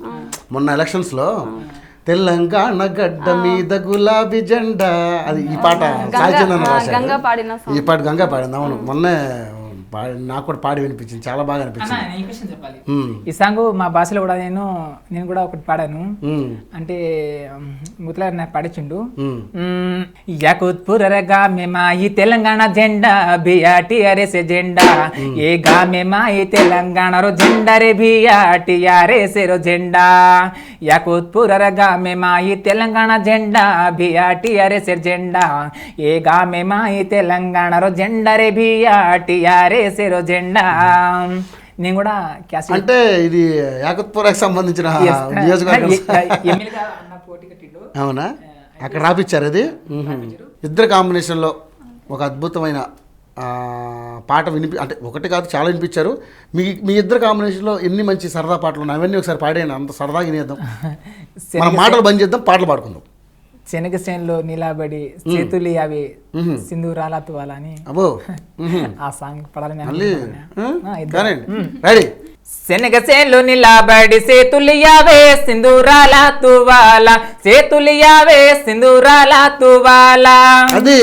మొన్న ఎలక్షన్స్లో తెలంగాణ గడ్డ మీద గులాబీ జెండా, అది ఈ పాట సాయిచందన్ రాశారు. ఈ పాట గంగా పాడింది. అవును, మొన్నే నాకు కూడా పాడి వినిపించింది, చాలా బాగా అనిపించింది. చెప్పాలి, ఈ సాంగ్ మా భాషలో కూడా నేను కూడా ఒకటి పాడాను. అంటే ముతలారు నాకు పాడించిండు. యాకూత్పురగా మేమా ఈ తెలంగాణ జెండా బిఆర్టీఆర్ఎస్ జెండా ఏ గా మేమా ఈ తెలంగాణ రో జెండా రే బిఆర్టీఆర్ఎస్ రో జెండా. యాకూత్పురగా మేమా ఈ తెలంగాణ జెండా బిఆర్టీఆర్ఎస్ జెండా ఏ గా మేమా ఈ తెలంగాణ రో జెండా రే బిఆర్టీఆర్ఎస్ జెండా. నేను కూడా అంటే ఇది యాకత్పురాకి సంబంధించిన నియోజకవర్గం. అవునా, అక్కడ రాపిచ్చారు అది. ఇద్దరు కాంబినేషన్లో ఒక అద్భుతమైన పాట అంటే ఒకటి కాదు చాలా వినిపించారు. మీ ఇద్దరు కాంబినేషన్లో ఎన్ని మంచి సరదా పాటలు ఉన్నాయి, అవన్నీ ఒకసారి పాడేయండి. అంత సరదాగా వినేద్దాం, మన మాటలు బంద్ చేద్దాం, పాటలు పాడుకుందాం. శనగ చేనులో నిలబడి చేతులు అవి సింధూరాల తువాల అని ఆ సాంగ్ పడాలని. శనగ చేనులో నిలబడి చేతులు యావే సింధూరాల తువాల చేతులు యావే సింధూరాల తువాల. అది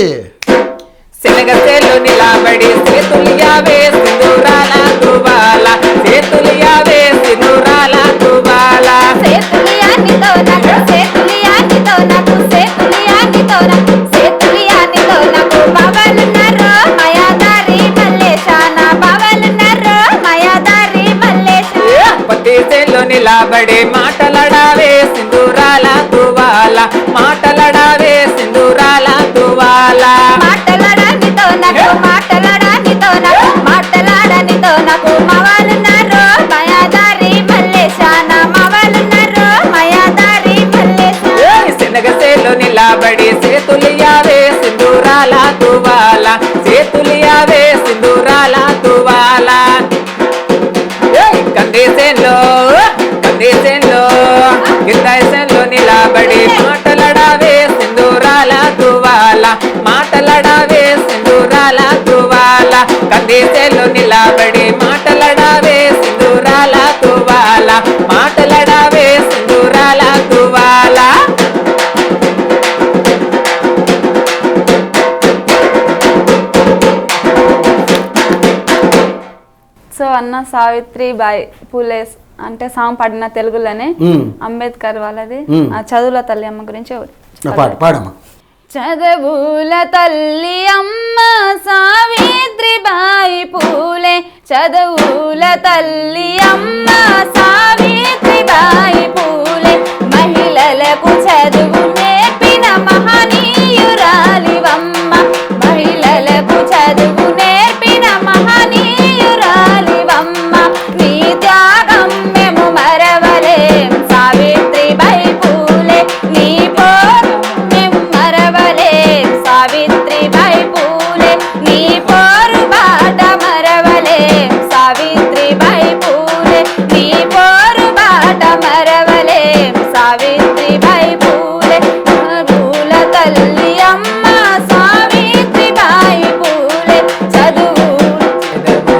శనగ చేనులో నిలబడి చేతులు యావే సింధూరాల తువాల చేతులు యావే సింధూరాల తువాల. సేతులియానితో నాకు సేతులియానితో నాకు సేతులియానితో నాకు సేతులియానితో నాకు బావలున్నారు మాయాదారి మల్లేశ నా బావలున్నారు మాయా నిలబడి సేతులియావే సింధూరాల తువాల సేతులియావే సింధూరాల తువాల కందేశంలో కిందేశంలో నిలబడి మాటలడావే సింధూరాల తువాల మాటలడావే సింధూరాల తువాల కందేశంలో నిలబడి మాటలడావే సింధూరాల తువాల మాటలడావే సింధూరాల తువాల సో అన్న సావిత్రిబాయి పూలే అంటే సాంగ్ పాడిన తెలుగులోనే అంబేద్కర్ వాళ్ళది ఆ చదువుల తల్లి అమ్మ గురించి పాడమ్మా. చదువుల తల్లి అమ్మ సావిత్రిబాయి పూలే చదువుల తల్లి అమ్మ సావిత్రిబాయి పూలే మహిళలకు చదువు నేర్పిన మహనీయురాలివమ్మ మహిళలకు చదువు నేర్పిన మహనీయురాలివమ్మ నీ త్యాగం మేము మరవలేం సావిత్రిబాయి పూలే నీ పోరు మేము మరవలేం సావిత్రిబాయి పూలే నీ పోరు బాట మరవలేం సావిత్రిబాయి పూలే నీ పోరు బాట మరవలేం సావిత్రిబాయి పూలే చదువుల తల్లి అమ్మ సావిత్రిబాయి పూలే చదువు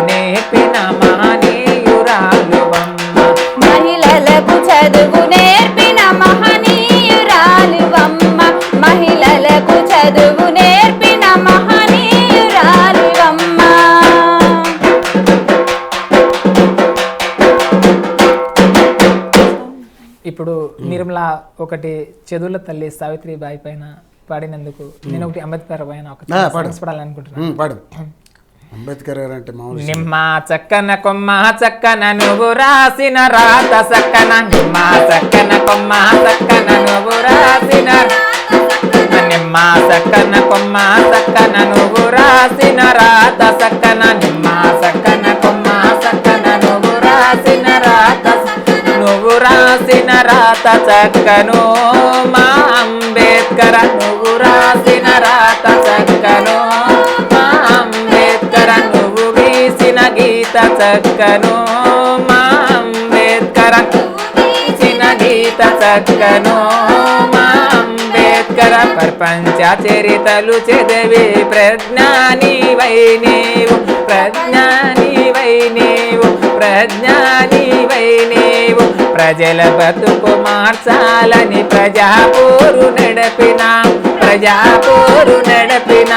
నేర్పిన మహనీయురాలువమ్మ మహిళలకు చదువు నేర్పిన మహనీయురాలివమ్మ మహిళలకు చదువు నేర్పిన మహనీయురాలివమ్మ ఇప్పుడు నిర్మల ఒకటి చదువుల తల్లి సావిత్రిబాయి పైన పాడినందుకు నేను ఒకటి అంబేద్కర్ పైన ఒక సాంగ్స్ పాడాలనుకుంటున్నాను. పాడు. అంబేద్కర్ గారు అంటే మామూలు నిమ్మ చక్కన కొమ్మ చక్కన నువ్వు రాసిన రాత సక్కన నిమ్మ చక్కన కొమ్మ చక్కన నువ్వు రాసిన నిమ్మ చక్కన కొమ్మ చక్కన నువ్వు రాసిన రాత సక్కన నిమ్మ చక్కన కొమ్మ చక్కన నువ్వు రాసిన రాత నువ్వు రాసిన రాత చక్కను మా అంబేద్కర్ నువ్వు రాసిన రాత చక్కను మా అంబేద్కర్ నువ్వు గీసిన గీత చక్కను మా అంబేద్కర్ గీసిన గీత చక్కను మా అంబేద్కర్ ప్రపంచ చరితలు చదివి ప్రజ్ఞానివై నీవు ప్రజ్ఞానివై నీవు ప్రజ్ఞానివై నీవు ప్రజల బతుకు మార్చాలని ప్రజాపోరు నడిపిన ప్రజాపోరు నడిపిన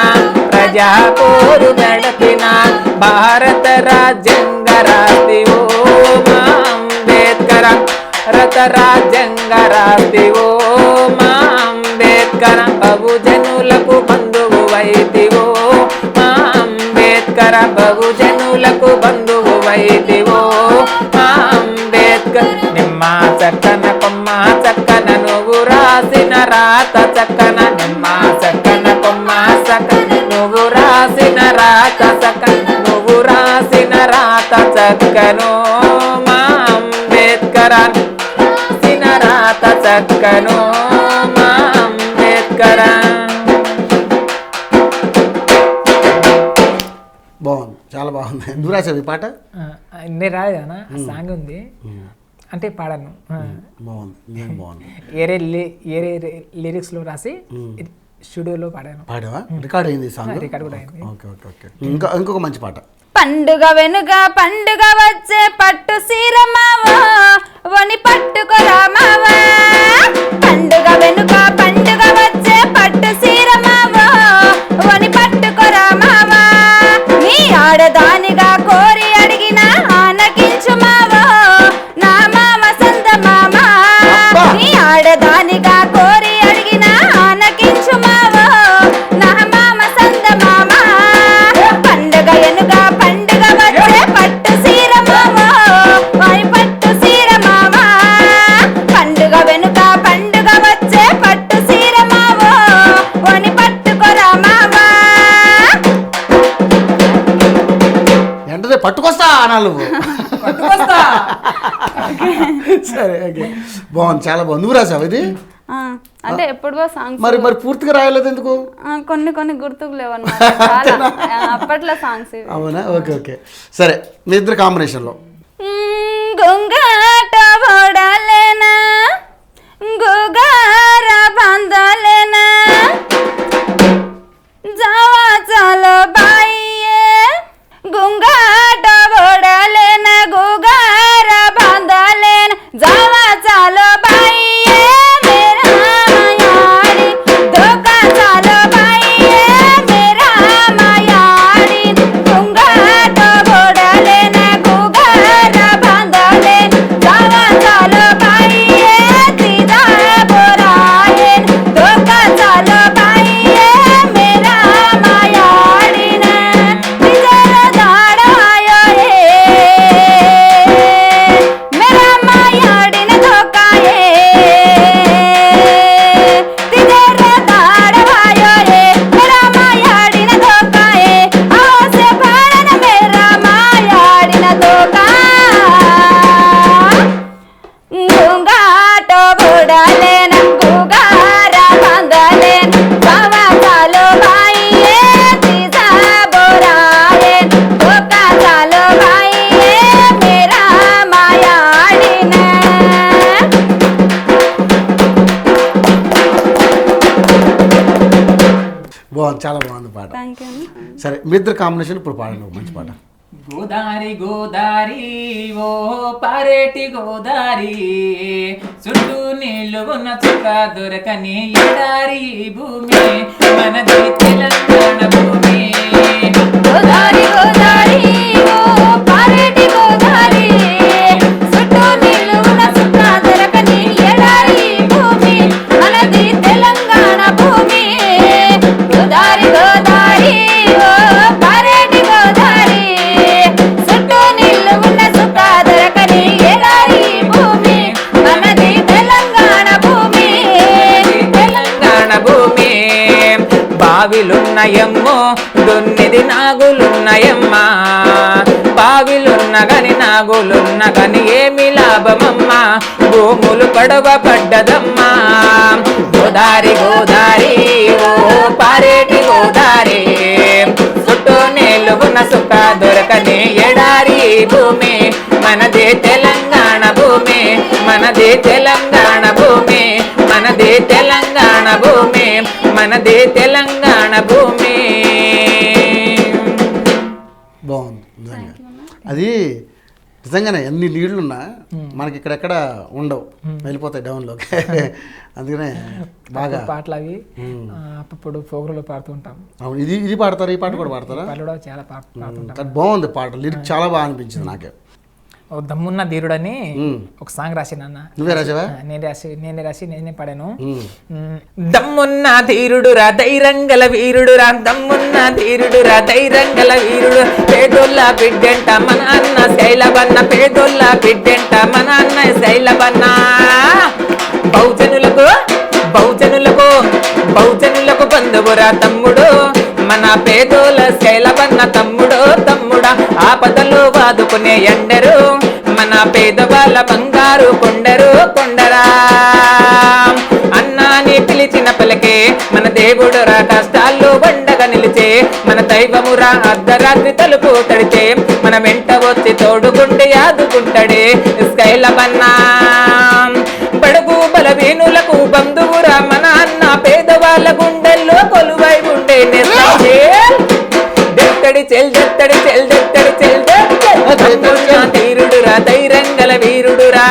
ప్రజాపోరు నడిపిన భారత రాజ్యాంగ రాస్తివో మా అంబేద్కర్ రత రాజ్యాంగ రాస్తివో మా అంబేద్కర్ బహుజనులకు బంధువు వైతివో మా అంబేద్కర్ బహుజనులకు బంధువు వైతివో మా అంబేద్కర్ నిమ్మ చక్కన కొమ్మ చక్కన నువ్వు రాసిన రాత చక్కన నిమ్మ చక్కన కొమ్మ చక్కన నువ్వు రాసిన రాత చక్కన నువ్వు రాసిన రాత చక్కను మా అంబేద్కర్ రాసిన రాత చక్కను మా అంబేద్కర్ బాగుంది, చాలా బాగుంది. ఎందుకు రాసావు ఈ పాట? నేను రాలేదనా సాంగ్ ఉంది అంటే పాడాను. బాగుంది, నేను బాగుంది. ఏరే లిరిక్స్లో రాసి స్టూడియోలో పాడాను. పాడావా? రికార్డ్ అయింది సాంగ్? రికార్డ్ కూడా అయింది. Okay okay okay. ఇంకొక మంచి పాట. పండుగ వెనుక పండుగ వచ్చే పట్టు సీరమావా వని పట్టుకురామావా పండుగ వెనుక పండుగ వచ్చే పట్టు సీరమావా వని పట్టుకురామావా నీ ఆడదానిగా కోరి అడిగిన ఆనకించు మావా నా మామ సంద మామ నీ ఆడదానిగా కోరి అడిగిన ఆనకించు మావా నా మామ సంద మామ పండుగ వెనుక పండుగ వచ్చే పట్టు సీర మామ వని పట్టు సీర మామ పండుగ వెనుక పండుగ వచ్చే పట్టు సీర మావ వని పట్టుకోరా మామ వెంటనే పట్టుకొస్తా అనాలి నువ్వు. సరే ఓకే, బాగుంది, చాలా బాగుంది. నువ్వు రాసావు ఇది? అంటే ఎప్పుడో సాంగ్స్ మరి మరి పూర్తిగా రాయలేదు ఎందుకు? కొన్ని గుర్తుకు లేవన్నమాట. చాలా అప్పట్లో సాంగ్స్ ఇవి. అవునా? ఓకే ఓకే సరే, మీ ఇద్దరు కాంబినేషన్లో. గొంగాట బోడలేనా గుగార బందలేనా జావా చాలో బాయియే గుంగాట బోడలేనా గుగార బందలేనా జావా చాలో బాయియే మేరా మాయాడి ధోకా చాలో బాయియే మేరా మాయాడి గుంగాట బోడలేనా గుగార బందలేనా జావా చాలో బాయియే తీదా బోరాయే ధోకా చాలో బాయియే మేరా మాయాడిన నిజర దాడాయో రే మేరా మాయాడిన ధోకాయే తిజర దాడవాయో రే మేరా మాయాడిన ధోకాయే ఆసే భారన మేరా మాయాడిన ధోకా గుంగాట బుడలేన గుగార బందలేన బావా చాలో బాయియే తీసా బోరాయే ధోకా చాలో బాయియే మేరా మాయాడిన. బాగుంది, చాలా బాగుంది పాట. Thank you. సరే, మీ ఇద్దరు కాంబినేషన్ ఇప్పుడు పాడండి ఒక మంచి పాట. గోదారి గోదారి ఓ పారేటి గోదారి చుట్టూ నీళ్లు ఉన్న చుక్క దొరకని ఎడారి భూమి మనది తెలంగాణ భూమి. గోదారి గోదారి ఓ పారేటి గోదారి చుట్టూ నీళ్లు ఉన్న చుక్క దొరకని ఎడారి భూమి మనది తెలంగాణ భూమి. గోదారి గోదారి ఓ పారేటి గోదారి చుట్టూ నీళ్లు ఉన్న చుక్క దొరకని ఎడారి భూమి మనది తెలంగాణ భూమి. తెలంగాణ భూమి బావిలున్నాయమ్మో దొన్నిది నాగులున్నాయమ్మా బావిలున్న గని నాగులున్న గని ఏమి లాభమమ్మా భూములు పడవ పడ్డదమ్మా. గోదారి గోదారి ఓ పారేటి గోదారి చుట్టూ నీళ్లు ఉన్న సుఖ దొరకని ఎడారి భూమి మనదే తెలంగాణ భూమి మనదే తెలంగాణ భూమి మనదే తెలంగాణ భూమి మనదే తెలంగాణ భూమి. బాగుంది నిజంగా. అది నిజంగానే ఎన్ని నీళ్లున్నా మనకి ఇక్కడెక్కడ ఉండవు, వెళ్ళిపోతాయి డౌన్లోకి. అందుకనే బాగా పాటలు అవి అప్పుడు ప్రోగ్రాంలో పాడుతూ ఉంటాం. అవును, ఇది పాడతారు, ఈ పాట కూడా పాడతారా? పాటలు కూడా చాలా పాడుతుంటాం. కానీ బాగుంది పాట, లిరిక్ చాలా బాగా అనిపించింది నాకే. ఓ దమ్మున్న ధీరుడని ఒక సాంగ్ రాసినన్న. నువ్వే రాసావా? నేనే పాడాను. దమ్మున్న ధీరుడురా ధైర్యంగల వీరుడురా దమ్మున్న ధీరుడురా ధైర్యంగల వీరుడు పేదోళ్ళ బిడ్డెంట మన అన్న శైలబన్న పేదోళ్ళ బిడ్డెంట మన అన్న శైలబన్న బహుజనులకు బహుజనులకు బహుజనులకు బంధువురా తమ్ముడు మన పేదోళ్ళ శైలబన్న తమ్ముడు తమ్ముడా ఆపదలు వాదుకునే ఎండరు మన పేదవాళ్ళ బంగారు కొండరు కొండరా అన్నాని పిలిచిన పలికే మన దేవుడురా కష్టాల్లో బండగా నిలిచే మన దైవమురా అర్ధరాత్రి తలుపు తడితే మన వెంట వచ్చి తోడుగుండి ఆదుకుంటాడే శైలబన్నా బడుగు బలవీనులకు బంధువురా మన అన్న పేదవాళ్ళ గుండెల్లో కొలువై ఉండే దెత్తడి చెల్ దెత్తడి చెల్ దెత్తడి చెల్ ధీరుడురా ధైర్యంగల వీరుడురా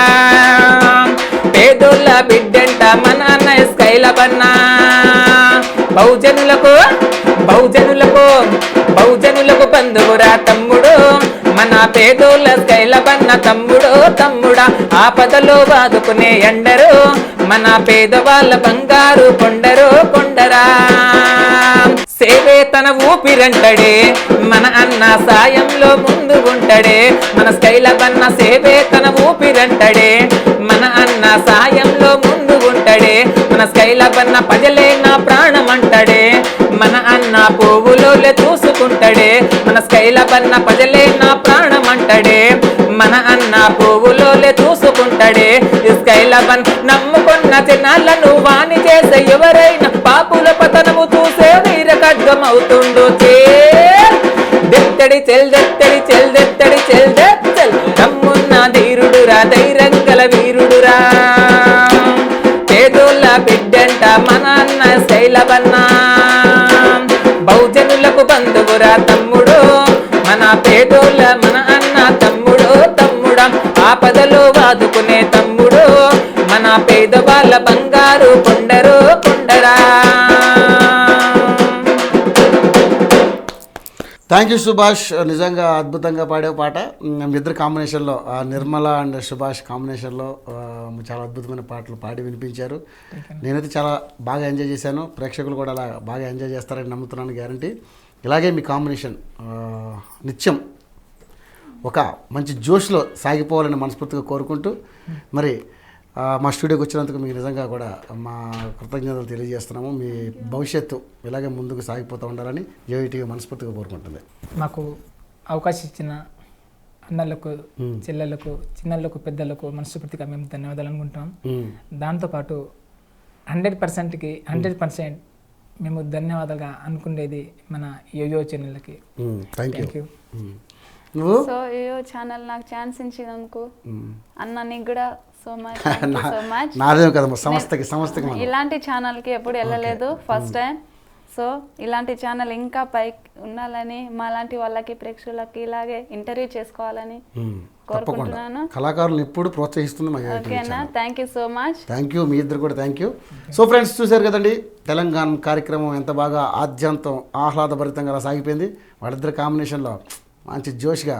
పేదోళ్ళ బిడ్డంట మన అన్న శైలబన్నా బహుజనులకు బహుజనులకు బహుజనులకు బంధువురా తమ్ముడు మన పేదోళ్ళ శైలబన్న తమ్ముడు తమ్ముడా ఆపదలో వాదుకునే ఎండరు మన పేదవాళ్ళ బంగారు కొండరు కొండరా సేవే తన ఊపిరంటడే మన అన్న సాయంలో ముందు ఉంటాడే మన శైలబన్న సేవే తన ఊపిరంటడే మన అన్న సాయంలో ముందు ఉంటాడే మన శైలబన్న ప్రజలే నా ప్రాణం అంటాడే మన అన్న పువ్వులోలే చూసుకుంటాడే మన శైలబన్న ప్రజలే నా ప్రాణం అంటాడే మన అన్న పువ్వులోలే చూసుకుంటాడే స్కైలవన్ నమ్ముకున్న జనాలను వాణి చేసే ఎవరైనా పాపుల పతనము చూసే వీర ఖడ్గమవుతుండు దెత్తడి చెల్దెత్తడి చెల్దెత్తడి చెల్దెత్తడి నమ్మున్న ధీరుడురా ధైర్యంగల వీరుడురా పేదోళ్ళ బిడ్డంట మన అన్న శైలవన్నా బహుజనులకు బంధువురా తమ్ముడు మన పేదోళ్ళ మన అన్న తమ్ముడు తమ్ముడా ఆపదలో వాదుకునే తమ్ముడు మన పేదవాళ్ళ బంగారు కొండరు కొండరా. థ్యాంక్ యూ సుభాష్, నిజంగా అద్భుతంగా పాడే పాట. మీ ఇద్దరు కాంబినేషన్లో నిర్మల అండ్ సుభాష్ కాంబినేషన్లో చాలా అద్భుతమైన పాటలు పాడి వినిపించారు. నేనైతే చాలా బాగా ఎంజాయ్ చేశాను, ప్రేక్షకులు కూడా అలా బాగా ఎంజాయ్ చేస్తారని నమ్ముతున్నాను, గ్యారంటీ. ఇలాగే మీ కాంబినేషన్ నిత్యం ఒక మంచి జోష్లో సాగిపోవాలని మనస్ఫూర్తిగా కోరుకుంటూ మరి మా స్టూడియోకి వచ్చినందుకు మీకు నిజంగా కూడా మా కృతజ్ఞతలు తెలియజేస్తున్నాము. మీ భవిష్యత్తు ఇలాగే ముందుకు సాగిపోతూ ఉండాలని యోయోటీవీ మనస్ఫూర్తిగా కోరుకుంటుంది. మాకు అవకాశం ఇచ్చిన అన్నలకు చెల్లెలకు చిన్నలకు పెద్దలకు మనస్ఫూర్తిగా మేము ధన్యవాదాలు అనుకుంటాం. దాంతోపాటు 100%కి 100% మేము ధన్యవాదాలుగా అనుకునేది మన యోయో ఛానల్కి. Thank you. So Yoyo channel నాకు ఛాన్స్ ఇచ్చినందుకు అన్న నీకు కూడా సో మచ్ సో మచ్. నాదేం కదా సంస్థకి ఇలాంటి ఛానల్కి ఎప్పుడు వెళ్ళలేదు, ఫస్ట్ టైం. సో ఇలాంటి ఛానల్ ఇంకా పైకి ఉండాలని, మాలాంటి వాళ్ళకి ప్రేక్షకులకి ఇలాగే ఇంటర్వ్యూ చేసుకోవాలని కోరుకుంటున్నాను. కళాకారులను ఎప్పుడు ప్రోత్సహిస్తుంది. ఓకేనా, thank you so much. Thank you, మీ ఇద్దరు కూడా థ్యాంక్ యూ. సో ఫ్రెండ్స్, చూశారు కదండి తెలంగాణ కార్యక్రమం ఎంత బాగా ఆద్యంతం ఆహ్లాదభరితంగా అలా సాగిపోయింది. వాళ్ళిద్దరు కాంబినేషన్లో మంచి జోష్గా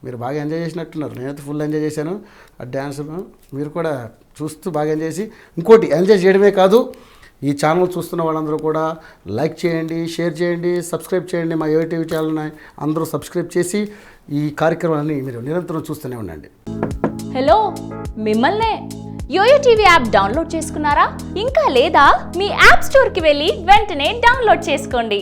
మీరు బాగా ఎంజాయ్ చేసినట్టున్నారు. నేనైతే ఫుల్ ఎంజాయ్ చేశాను ఆ డ్యాన్సులు. మీరు కూడా చూస్తూ బాగా ఎంజాయ్ చేసి, ఇంకోటి ఎంజాయ్ చేయడమే కాదు, ఈ ఛానల్ చూస్తున్న వాళ్ళందరూ కూడా లైక్ చేయండి, షేర్ చేయండి, సబ్స్క్రైబ్ చేయండి. మా యోయోటీవీ ఛానల్ని అందరూ సబ్స్క్రైబ్ చేసి ఈ కార్యక్రమాన్ని మీరు నిరంతరం చూస్తూనే ఉండండి. హలో, మిమ్మల్నే. యోయో టీవీ యాప్ డౌన్లోడ్ చేసుకున్నారా? ఇంకా లేదా? మీ యాప్ స్టోర్కి వెళ్ళి వెంటనే డౌన్లోడ్ చేసుకోండి.